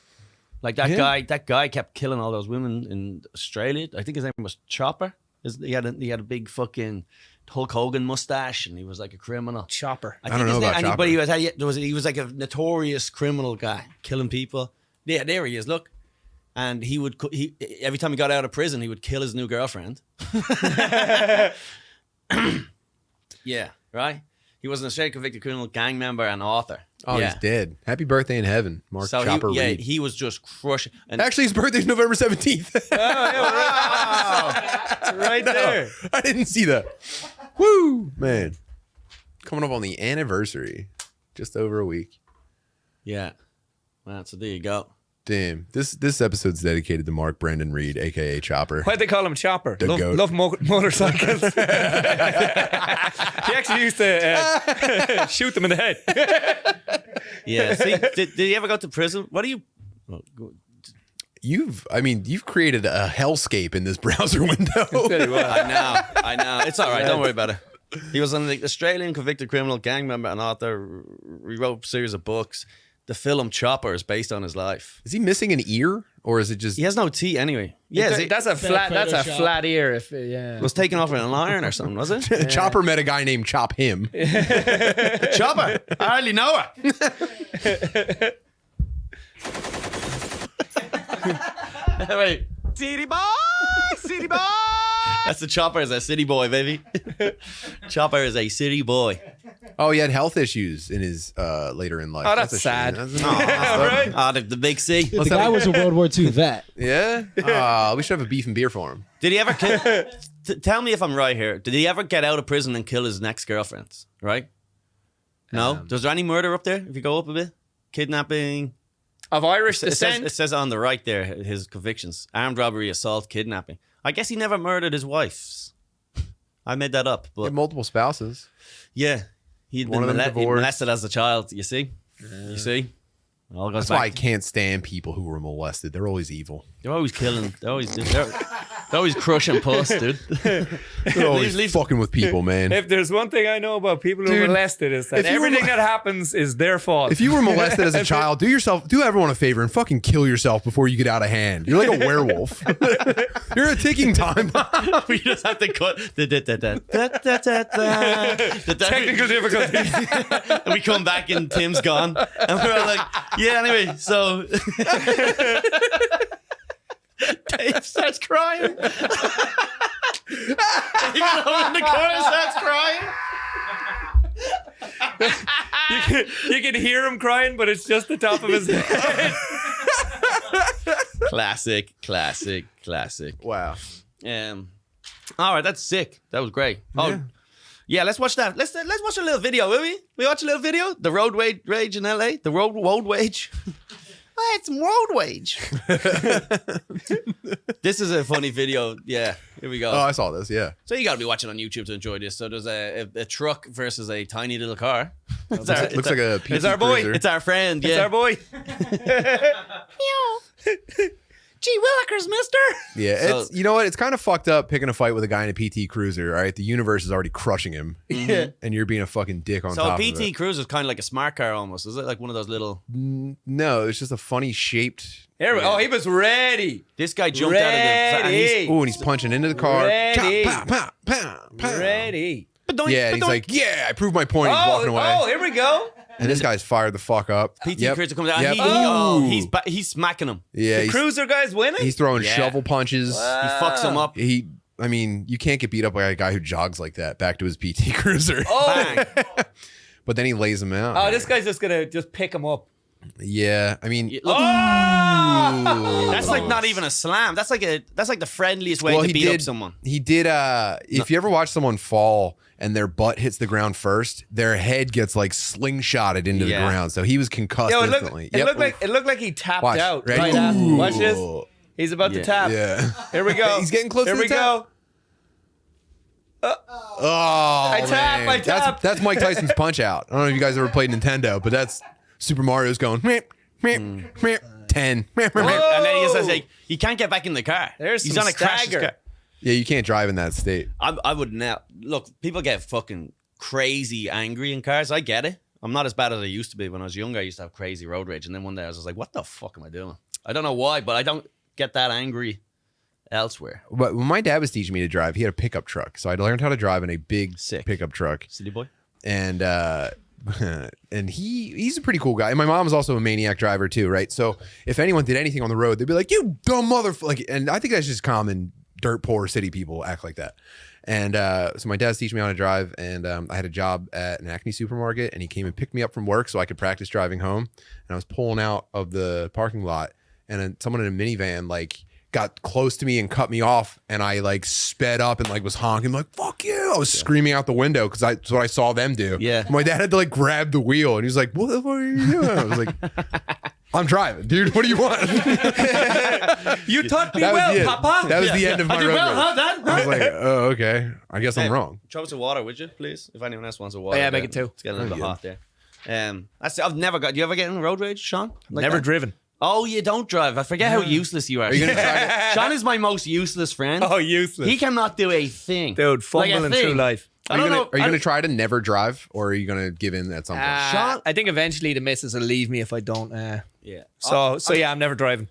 Like that guy kept killing all those women in Australia. I think his name was Chopper. He had a big fucking Hulk Hogan mustache, and he was like a criminal. Chopper. I don't know about Chopper. But he was like a notorious criminal guy, killing people. Yeah, there he is. Look, and he every time he got out of prison, he would kill his new girlfriend. Yeah, right. He was an Australian convicted criminal, gang member, and author. Oh, he's dead. Happy birthday in heaven, Mark Chopper Reed. He was just crushing. And actually, his birthday's November 17th. Right there. I didn't see that. Woo, man. Coming up on the anniversary. Just over a week. Yeah. Well, so there you go. Damn. This episode's dedicated to Mark Brendan Reed, a.k.a. Chopper. Why'd they call him Chopper? The goat. Love motorcycles. He actually used to shoot them in the head. Yeah. See, did you ever go to prison? What do you... You've created a hellscape in this browser window. I know. It's all right. Don't worry about it. He was an Australian convicted criminal, gang member, and author. He wrote a series of books. The film Chopper is based on his life. Is he missing an ear, or is it just? He has no teeth anyway. Yeah, that's a flat ear. If it was taken off with an iron or something, was it? Chopper met a guy named Chop Him. Chopper, I hardly know her. Wait, city boy. That's the Chopper is a city boy, baby. Chopper is a city boy. Oh, he had health issues in his later in life. Oh, that's sad. Right? The big C. The guy was a World War II vet. Yeah. We should have a beef and beer for him. Did he ever kill? Tell me if I'm right here. Did he ever get out of prison and kill his next girlfriends? Right? No. Was there any murder up there? If you go up a bit, kidnapping. Of Irish descent? It says on the right there, his convictions. Armed robbery, assault, kidnapping. I guess he never murdered his wives. I made that up. He had But multiple spouses. yeah, he'd One been of them he'd divorced. molested as a child. You see? You see? It all goes That's why I back. can't stand people who were molested. They're always evil. They're always killing. They're always crushing puss, dude. They're always fucking with people, man. If there's one thing I know about people who are molested, is that everything that happens is their fault. If you were molested as a child, do everyone a favor and fucking kill yourself before you get out of hand. You're like a werewolf. You're a ticking time. We just have to cut the technical difficulties. and we come back and Tim's gone, and we're all like, yeah. Anyway, so Dave starts crying. Even over in the corner starts crying. You can hear him crying, but it's just the top of his head. Classic. Wow. All right, that's sick. That was great. Oh, yeah. Let's watch that. Let's watch a little video, will we? We watch a little video. The road rage in LA. The road wage. I had some road wage. This is a funny video. Yeah, here we go. Oh, I saw this. Yeah. So you got to be watching on YouTube to enjoy this. So there's a truck versus a tiny little car. Looks like a PT It's our boy. Cruiser. It's our friend. It's Yeah. our boy. Gee willikers, mister. Yeah, So- it's, you know what? It's kind of fucked up picking a fight with a guy in a PT Cruiser. All right, the universe is already crushing him, and you're being a fucking dick on So top a of PT it. Cruiser is kind of like a smart car almost. Is it like one of those little? No, it's just a funny shaped. Oh, he was ready. This guy jumped out of the. And he's, Oh, and he's punching into the car. Ready. Pow, pow, pow, pow. Ready. Yeah, he's like, yeah, I proved my point. He's walking away. Oh, here we go. And this guy's fired the fuck up. PT Yep. Cruiser comes out. Yep. He's smacking him. Yeah, The Cruiser guy's winning. he's throwing Yeah. shovel punches. He fucks him up. I mean, you can't get beat up by a guy who jogs like that back to his PT Cruiser. Bang. But then he lays him out. Oh, this guy's just gonna pick him up. Yeah, I mean, Look, Oh! that's like not even a slam. That's like the friendliest way to beat up someone. He did. If you ever watch someone fall and their butt hits the ground first, their head gets like slingshotted into the ground. So he was concussed Yo, instantly. it looked like he tapped Watch. out. Ready? Right after. Ooh. Watch this. He's about to tap. Yeah. Here we go. He's getting close Here to the we tap. go. I tap, man. I tap. That's Mike Tyson's Punch Out. I don't know if you guys ever played Nintendo, but that's Super Mario's going meep, meep, meep, 10. Meep, meep, meep. And then he says like he can't get back in the car. There's he's some on a crash stagger. car. Yeah, you can't drive in that state. I would now look. People get fucking crazy angry in cars. I get it. I'm not as bad as I used to be. When I was younger, I used to have crazy road rage, and then one day I was like, "What the fuck am I doing?" I don't know why, but I don't get that angry elsewhere. But when my dad was teaching me to drive, he had a pickup truck, so I learned how to drive in a big Sick. pickup truck. City boy. And and he's a pretty cool guy. And my mom was also a maniac driver too, right? So if anyone did anything on the road, they'd be like, "You dumb motherfucker!" Like, and I think that's just common. Dirt poor city people act like that. And so my dad's teaching me how to drive, and I had a job at an Acme supermarket, and he came and picked me up from work so I could practice driving home. And I was pulling out of the parking lot, and then someone in a minivan like got close to me and cut me off, and I like sped up and like was honking like "fuck you!" I was screaming out the window because that's what I saw them do. Yeah. My dad had to like grab the wheel, and he was like, "What the fuck are you doing?" I was like, "I'm driving, dude. What do you want?" You taught me That was well, the end. Papa. That was the end of my I did road well, rage. huh, Dad? I was like, "Oh, okay. I guess I'm wrong." Throw us a water, would you, please? If anyone else wants a water. Oh, yeah, make it two. It's getting a little bit Yeah. hot there. I've never got. Do you ever get in road rage, Sean? Like Never that? driven. Oh, you don't drive. I forget how useless you are. you gonna try Sean is my most useless friend. Oh, useless. He cannot do a thing. Dude, Like a fumbling thing. through life. I don't know. Are you gonna try to never drive, or are you gonna give in at some point? Sean- I think eventually the missus will leave me if I don't. Yeah. So yeah, I'm never driving.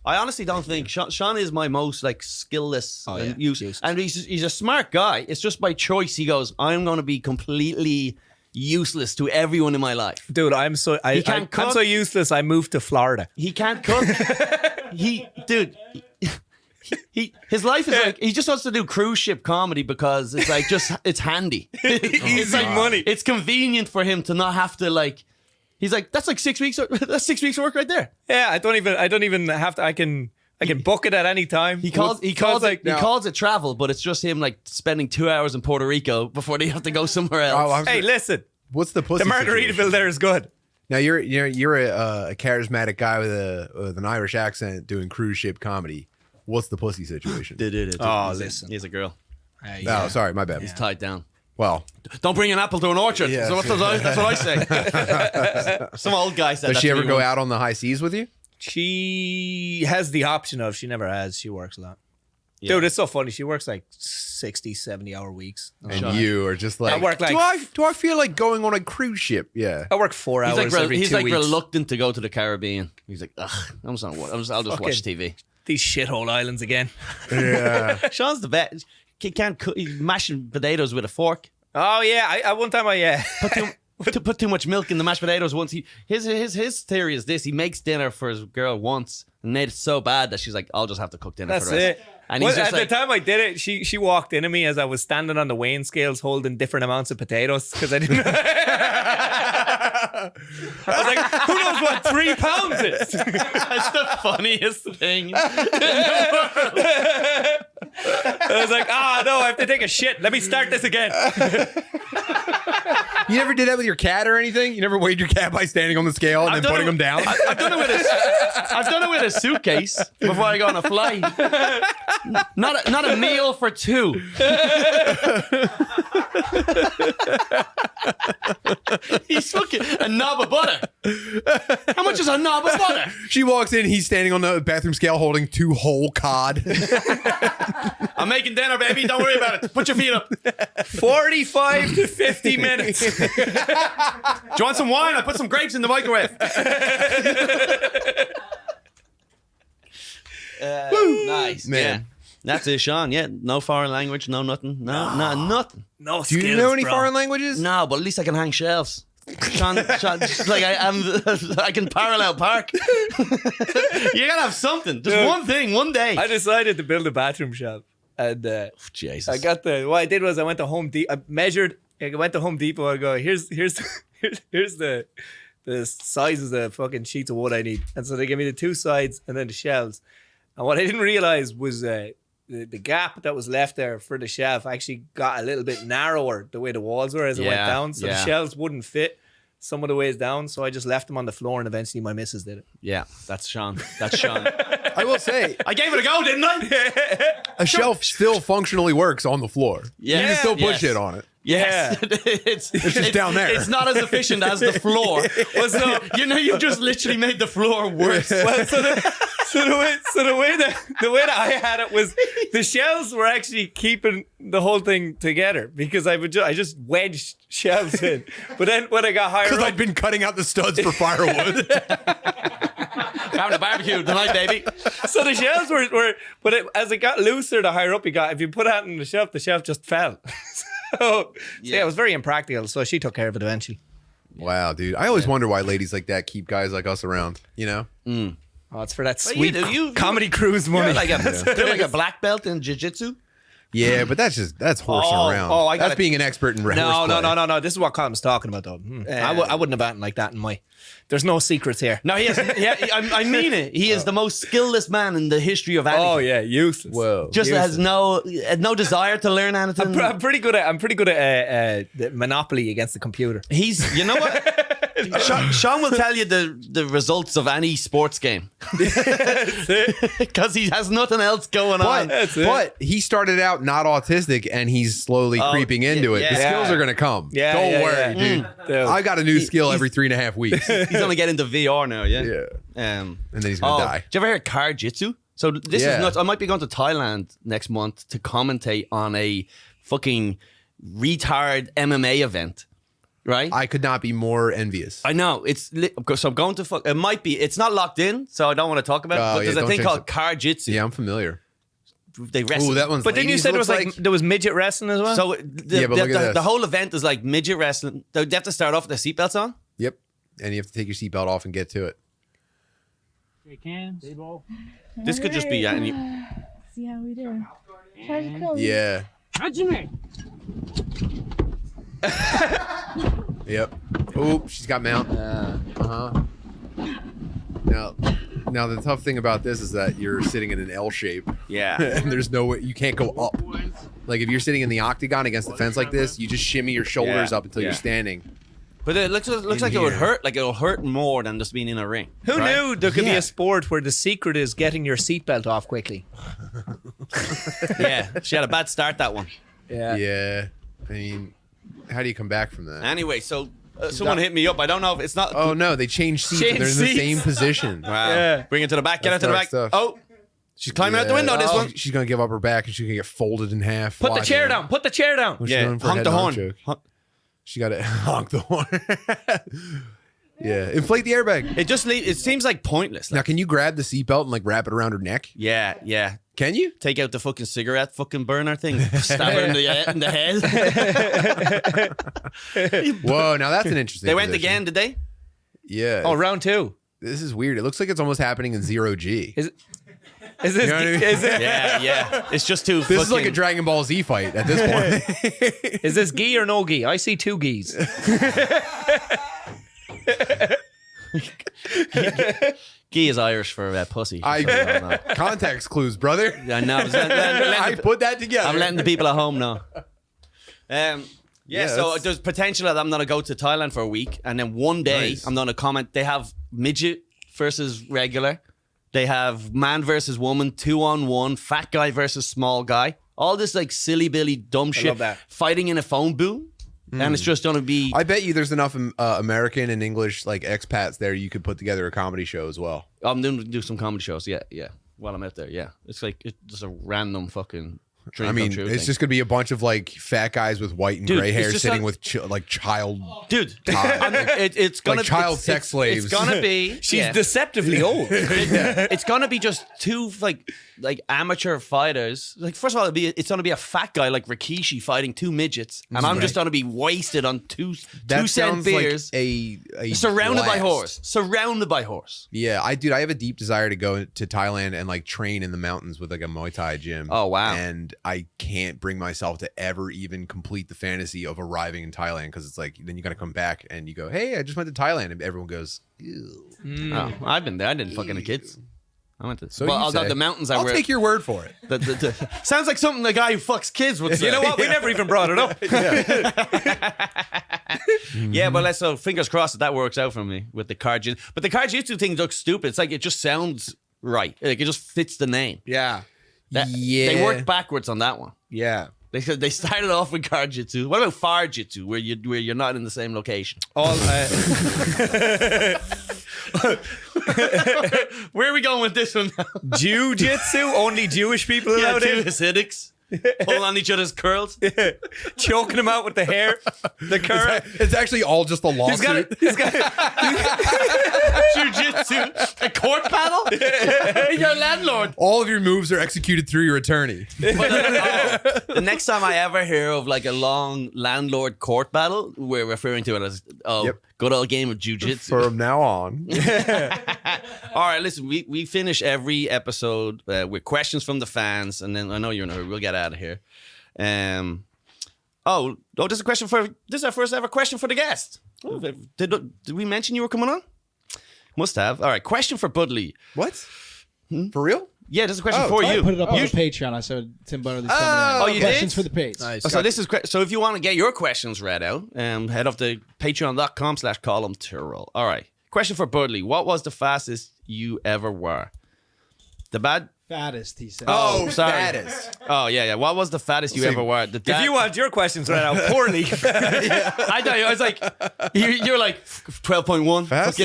I honestly don't think Sean is my most like skillless Oh, and yeah. useless. And he's a smart guy. It's just by choice. He goes, I'm going to be completely useless to everyone in my life. Dude, I'm so He can't I'm cook. so useless. I moved to Florida. He can't cook. His life is like he just wants to do cruise ship comedy because it's like just it's handy. Easy money. It's convenient for him to not have to like. He's like that's like 6 weeks. That's 6 weeks of work right there. Yeah, I don't even have to. I can book it at any time. He calls it travel, but it's just him like spending 2 hours in Puerto Rico before they have to go somewhere else. Hey, listen, What's the pussy? the Margaritaville situation? there is good. Now you're a charismatic guy with an Irish accent doing cruise ship comedy. What's the pussy situation? Oh, listen. He's a girl. Oh, sorry, my bad. He's tied down. Well, Don't bring an apple to an orchard. Yeah. So that's what I say. Some old guy said. does that she to ever me go once. out on the high seas with you? She has the option of. She never has. She works a lot. Yeah. Dude, it's so funny. She works like 60, 70-hour weeks. And you are just like, I work like- do I feel like going on a cruise ship? Yeah. I work 4 hours He's every 2 weeks. reluctant to go to the Caribbean. He's like, ugh, I'll just watch TV. These shithole islands again. Yeah. Sean's the best. He can't cook. He's mashing potatoes with a fork. Oh yeah, I one time Put too much milk in the mashed potatoes once. His theory is this: he makes dinner for his girl once and made it so bad that she's like, I'll just have to cook dinner That's for the rest. it. And Well, he's just at like, the time I did it, she walked into me as I was standing on the weighing scales holding different amounts of potatoes because I didn't. I was like, who knows what 3 pounds is? that's the funniest thing. I was like, no, I have to take a shit. Let me start this again. You never did that with your cat or anything? You never weighed your cat by standing on the scale and then putting him down? I've done it with a suitcase before I go on a flight. Not a meal for 2. He's fucking a knob of butter. How much is a knob of butter? She walks in, he's standing on the bathroom scale holding 2 whole cod. I'm making dinner, baby. Don't worry about it. Put your feet up. 45 to 50 minutes. Do you want some wine? I put some grapes in the microwave. Nice. Man. Yeah. That's it, Sean. Yeah. No foreign language. No nothing. No, nothing. No Do you skills, know any bro. foreign languages? No, but at least I can hang shelves. Sean just like I can parallel park. You gotta have something. Just Dude. one thing, one day. I decided to build a bathroom shop. And Jesus. I got what I did was I went to Home Depot. I measured. I went to Home Depot. I go, here's the sizes of the fucking sheets of wood I need. And so they gave me the 2 sides and then the shelves. And what I didn't realize was the gap that was left there for the shelf actually got a little bit narrower the way the walls were as it went Yeah, down. So the yeah. shelves wouldn't fit. some of the ways down, so I just left them on the floor, and eventually my missus did it. Yeah, that's Sean. That's Sean. I will say, I gave it a go, didn't I? a shelf still functionally works on the floor. Yeah. You can still put Yes. shit on it. Yes, it's just down there. It's not as efficient as the floor. Well, so you've just literally made the floor worse. Well, so the way that I had it was the shelves were actually keeping the whole thing together because I just wedged shelves in. But then when I got higher Because up, I'd been cutting out the studs for firewood. Having a barbecue tonight, baby. so the shelves were but as it got looser, the higher up you got. If you put that on the shelf just fell. So yeah, it was very impractical. So she took care of it eventually. Wow, dude. I always wonder why ladies like that keep guys like us around, you know? Oh, it's for that But sweet comedy cruise money. You're like a black belt in jiu-jitsu. Yeah, but that's horsing around. I that's gotta- being an expert in No. horseplay. This is what Colum's talking about, though. I wouldn't have acted like that in my. There's no secrets here. No, he is. Yeah, I mean it. He is the most skillless man in the history of anything. Oh yeah, useless. Whoa. Just has no desire to learn anything. I'm pretty good at the Monopoly against the computer. He's, you know what? Sean will tell you the results of any sports game because he has nothing else going on. But he started out not autistic and he's slowly creeping into it. yeah. The skills are going to come. Yeah, Don't yeah, worry, yeah. dude. I got a new skill every 3.5 weeks. He's gonna get into VR now. Yeah. Yeah. And then he's going to die. Did you ever hear Carjitsu? So this Yeah. is nuts. I might be going to Thailand next month to commentate on a fucking retard MMA event. Right? I could not be more envious. I know so I'm going to it might be. It's not locked in, so I don't want to talk about it. But there's a don't thing change called Carjitsu. Yeah, I'm familiar. They wrestle. Ooh, that one's. But then you ladies, said it was looks like there was midget wrestling as well. So but look at this. the whole event is like midget wrestling. They have to start off with their seatbelts on. Yep. And you have to take your seatbelt off and get to it. This could just be See how we do. Yeah. Yep. Oh, she's got mount. Now the tough thing about this is that you're sitting in an L shape. Yeah. And there's no way you can't go up. Like if you're sitting in the octagon against the fence like this, you just shimmy your shoulders up until you're standing. But it looks like it would hurt. Like it'll hurt more than just being in a ring. Who right? knew there could be a sport where the secret is getting your seatbelt off quickly? Yeah, she had a bad start, that one. Yeah. I mean, how do you come back from that? Anyway, so someone hit me up. I don't know if it's not. Oh no, they changed seats and they're in the same position. Wow. Yeah. Bring it to the back. Get That's it to the dark back. stuff. Oh, she's climbing out the window. This one. She's gonna give up her back and she's gonna get folded in half. Put the Watch chair it. down. Put the chair down. Well, she's Yeah, going for a honk head the nod horn. joke. She got to honk the horn. Yeah, inflate the airbag. It seems like pointless. Now, can you grab the seatbelt and like wrap it around her neck? Yeah. Can you? Take out the fucking cigarette fucking burner thing. Stab her in the head. Whoa, now that's an interesting. They went position. again, did they? Yeah. Oh, round two. This is weird. It looks like it's almost happening in 0G. Is this? You know what I mean? Is it? Yeah. It's just too. This is like a Dragon Ball Z fight at this point. Is this gi or no gi? I see two gis. Gi is Irish for pussy. Context clues, brother. I know. I put that together. I'm letting the people at home know. Yeah, So that's- there's potential that I'm going to go to Thailand for a week, and then one day Nice. I'm going to comment. They have midget versus regular. They have man versus woman, 2-on-1, fat guy versus small guy. All this like silly billy dumb shit. love that. Fighting in a phone booth, and it's just going to be. I bet you there's enough American and English like expats there you could put together a comedy show as well. I'm going to do some comedy shows. Yeah. While I'm out there, yeah. It's like it's just a random fucking. Dream I mean, come true it's thing. just gonna be a bunch of like fat guys with white and Dude, gray it's hair just sitting like- with like child, dude. It's gonna like child it's- sex slaves. It's gonna be. She's deceptively old. It's gonna be just two like amateur fighters. Like first of all, it's gonna be a fat guy like Rikishi fighting two midgets, and I'm just gonna be wasted on two That 2 cent sounds beers, like a surrounded by blast. horse. Surrounded by horse. Yeah, I have a deep desire to go to Thailand and like train in the mountains with like a Muay Thai gym. Oh, wow. And I can't bring myself to ever even complete the fantasy of arriving in Thailand because it's like then you got to come back and you go, hey, I just went to Thailand, and everyone goes, ew. Oh, I've been there. I didn't fucking have kids. I went to. So well, you say. the mountains. I'll take your word for it. Sounds like something the guy who fucks kids would say. You know what? We never even brought it up. Yeah, but let's so fingers crossed that works out for me with the Carjitsu. But the Carjitsu thing looks stupid. It's like it just sounds right. Like it just fits the name. Yeah. They worked backwards on that one. Yeah. They started off with Carjitsu. What about Farjitsu, where you're not in the same location? All. Where are we going with this one now? Jiu-jitsu? Only Jewish people allowed two in? Hasidics pulling on each other's curls. Choking them out with the hair. The curl. It's actually all just a lawsuit. He's got Jiu-jitsu. A court battle? Your landlord. All of your moves are executed through your attorney. The next time I ever hear of like a long landlord court battle, we're referring to it as good old game of jiu-jitsu. From now on. All right, listen, we finish every episode with questions from the fans, and then I know you're in a hurry. We'll get out of here. This is a question this is our first ever question for the guest. Oh, did we mention you were coming on? Must have. All right, question for Budley. What? For real? Yeah, this is a question for I you. put it up on the Patreon. I said Tim Butterly's coming in. you Questions did? for the page. Nice. So this is so if you want to get your questions read out, head off to patreon.com/Colum Tyrrell. All right. Question for Budley. What was the fastest you ever were? Fattest, he said. Oh, sorry. Fattest. Oh, yeah. What was the fattest you ever were? If you want your questions read out poorly. I thought I was like, you're like 12.1. Fast?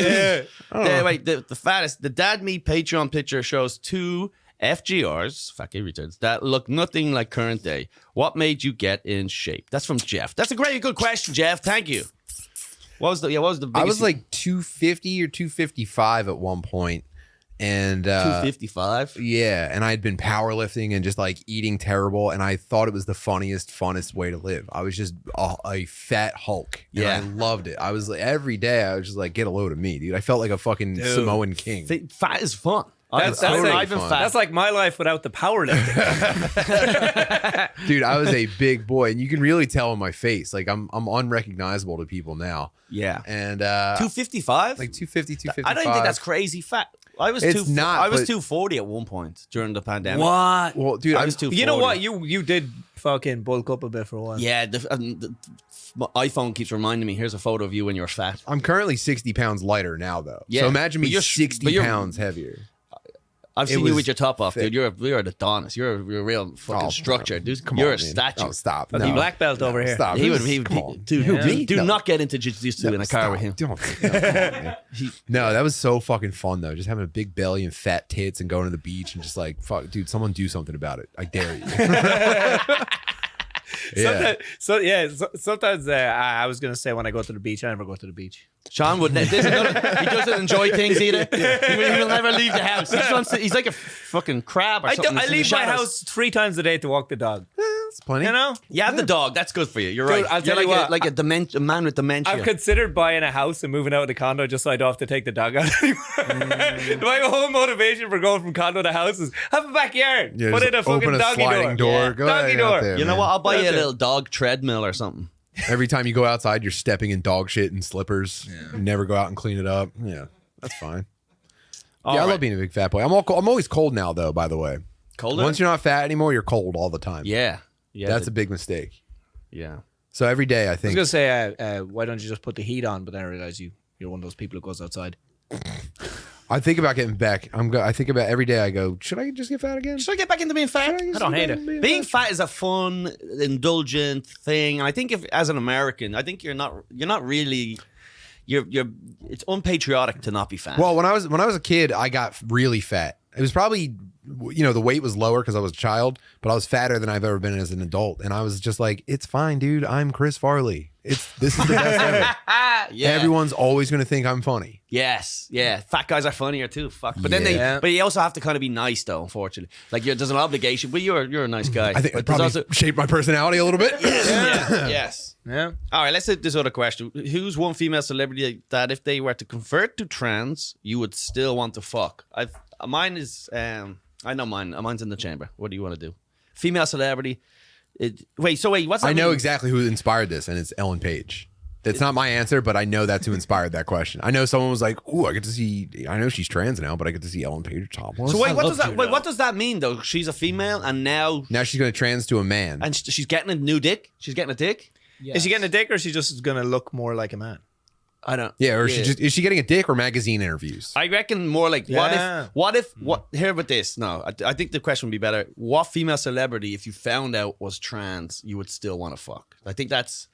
Wait, the fattest. The DadMeat Patreon picture shows two FGRs, fucking returns, that look nothing like current day. What made you get in shape? That's from Jeff. That's a good question, Jeff. Thank you. What was the biggest? I was like 250 or 255 at one point. And 255. Yeah, and I had been powerlifting and just like eating terrible, and I thought it was the funnest way to live. I was just a fat Hulk. And Yeah. I loved it. I was like, every day I was just like, get a load of me, dude. I felt like a fucking Samoan king. Fat is fun. That's I've like been fun. fat. That's like my life without the powerlifting. Dude, I was a big boy, and you can really tell in my face. Like I'm unrecognizable to people now. Yeah. And 255? like 250, 255. I don't think that's crazy fat. I was It's not, I was but- 240 at one point during the pandemic. What? Well, dude, I was 240. You know what? You did fucking bulk up a bit for a while. Yeah, my iPhone keeps reminding me. Here's a photo of you when you're fat. I'm currently 60 pounds lighter now, though. Yeah, So imagine me but you're- 60 but you're- pounds heavier. I've It seen you was with your top off, thick. dude. You're an Adonis. You're a real fucking Oh, structure, dude. Come You're on, a man. statue. Oh, stop. The black belt over here. Stop. He would, Come on. dude. Who, me? Do No. not get into jiu-jitsu in a car Stop. with him. Don't. No, come on, man. No, that was so fucking fun though. Just having a big belly and fat tits and going to the beach and just like, fuck, dude, someone do something about it. I dare you. Yeah. Sometimes I was gonna say when I go to the beach, I never go to the beach. Sean would. He doesn't enjoy things either. He will never leave the house. He's like a fucking crab or something. I in the leave my shadows. house 3 times a day to walk the dog. That's plenty. You know? You have the dog. That's good for you. You're Dude, right. I'll You're tell you what, like a man with dementia. I've considered buying a house and moving out of the condo just so I don't have to take the dog out anymore. My whole motivation for going from condo to house is have a backyard. Yeah, Put just in a fucking open a doggy sliding door. Yeah. Go Doggy ahead out door. there, You know man. what? I'll buy you a That's it. little dog treadmill or something. Every time you go outside, you're stepping in dog shit and slippers. You never go out and clean it up. Yeah, that's fine. I love being a big fat boy. I'm always cold now, though. By the way, Colder? once you're not fat anymore, you're cold all the time. Yeah. That's a big mistake. Yeah. So every day, I I was think gonna say, why don't you just put the heat on? But then I realize you're one of those people who goes outside. I think about getting back. I think about every day. I go, should I just get fat again? Should I get back into being fat? I don't hate it. Being fat is a fun, indulgent thing, and I think if, as an American, I think you're not really, it's unpatriotic to not be fat. Well, when I was a kid, I got really fat. It was probably, the weight was lower because I was a child, but I was fatter than I've ever been as an adult, and I was just like, it's fine, dude. I'm Chris Farley. This is the best ever. yeah. Everyone's always going to think I'm funny. Yes, yeah. Fat guys are funnier too. Fuck, but then Yeah. but you also have to kind of be nice though. Unfortunately, like there's an obligation. But you're a nice guy. I think but it probably there's also shaped my personality a little bit. yes. Yeah. All right, let's hit this other question. Who's one female celebrity that if they were to convert to trans, you would still want to fuck? Mine is I know mine. Mine's in the chamber. What do you want to do? Female celebrity. Wait. What's that I know mean? exactly who inspired this, and it's Ellen Page. That's not my answer, but I know that's who inspired that question. I know someone was like, "Ooh, I get to see." I know she's trans now, but I get to see Ellen Page topless. So wait, what does that mean though? She's a female, and now Now she's going to trans to a man. and she's getting a new dick. She's getting a dick. Is she getting a dick or is she just going to look more like a man? I don't. Yeah, or is she getting a dick or magazine interviews? I reckon more like Yeah. what if here with this? No, I think the question would be better. What female celebrity, if you found out was trans, you would still want to fuck? I think that's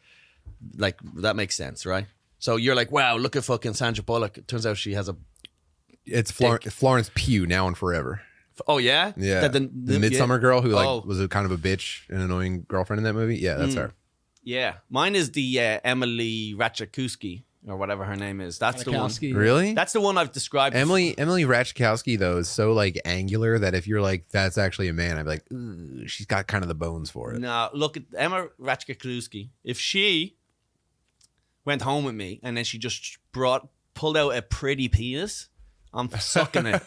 like that makes sense, right? So you're like, wow, look at fucking Sandra Bullock. It turns out she has a. It's Florence Pugh now and forever. Oh yeah, Yeah, the Midsummer girl who was a kind of a bitch and annoying girlfriend in that movie. Yeah, that's her. Yeah, mine is the Emily Ratajkowski or whatever her name is. That's the one. Really? That's the one I've described. Emily Ratajkowski though is so like angular that if you're like that's actually a man, I'd be like, "Ugh, she's got kind of the bones for it. No, look at Emma Ratajkowski. If she went home with me and then she just pulled out a pretty penis, I'm sucking it.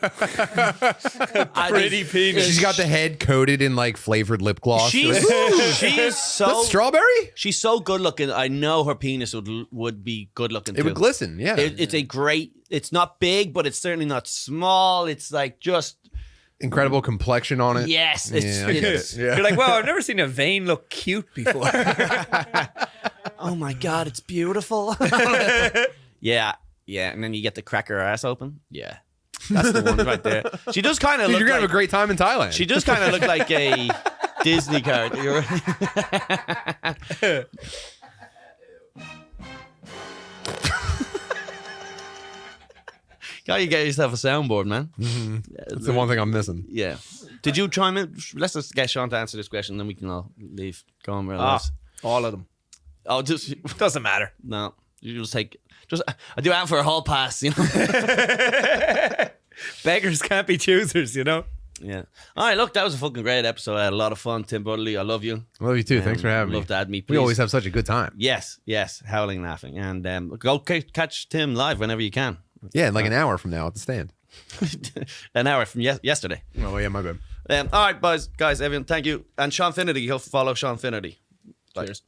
Pretty penis. She's got the head coated in like flavored lip gloss. She's so That's strawberry. She's so good looking. I know her penis would be good looking too. It would glisten. Yeah, It's a great. It's not big, but it's certainly not small. It's like just incredible complexion on it. yes. Yeah, I get It's it. Yeah. You're like, wow, I've never seen a vein look cute before. oh my god, it's beautiful. Yeah. And then you get to crack her ass open. Yeah, that's the one right there. She does kind of look. You're gonna like, have a great time in Thailand. She does kind of look like a Disney character. Gotta get yourself a soundboard, man. That's the one thing I'm missing. Yeah. Did you chime in? Let's just get Sean to answer this question, then we can all leave. Go on, relax. All of them. Oh, just Doesn't matter. no. You just take. Just I do it for a hall pass, you know. Beggars can't be choosers, you know? Yeah. All right. Look, that was a fucking great episode. I had a lot of fun. Tim Butterly, I love you. Love you too. Thanks for having me. Love DadMeat. We always have such a good time. Yes. Howling, laughing, and go catch Tim live whenever you can. Yeah, in like an hour from now at the stand. An hour from yesterday. Oh yeah, my bad. All right, guys, everyone, thank you. And Sean Finnerty, he'll follow Sean Finnerty. Bye. Cheers.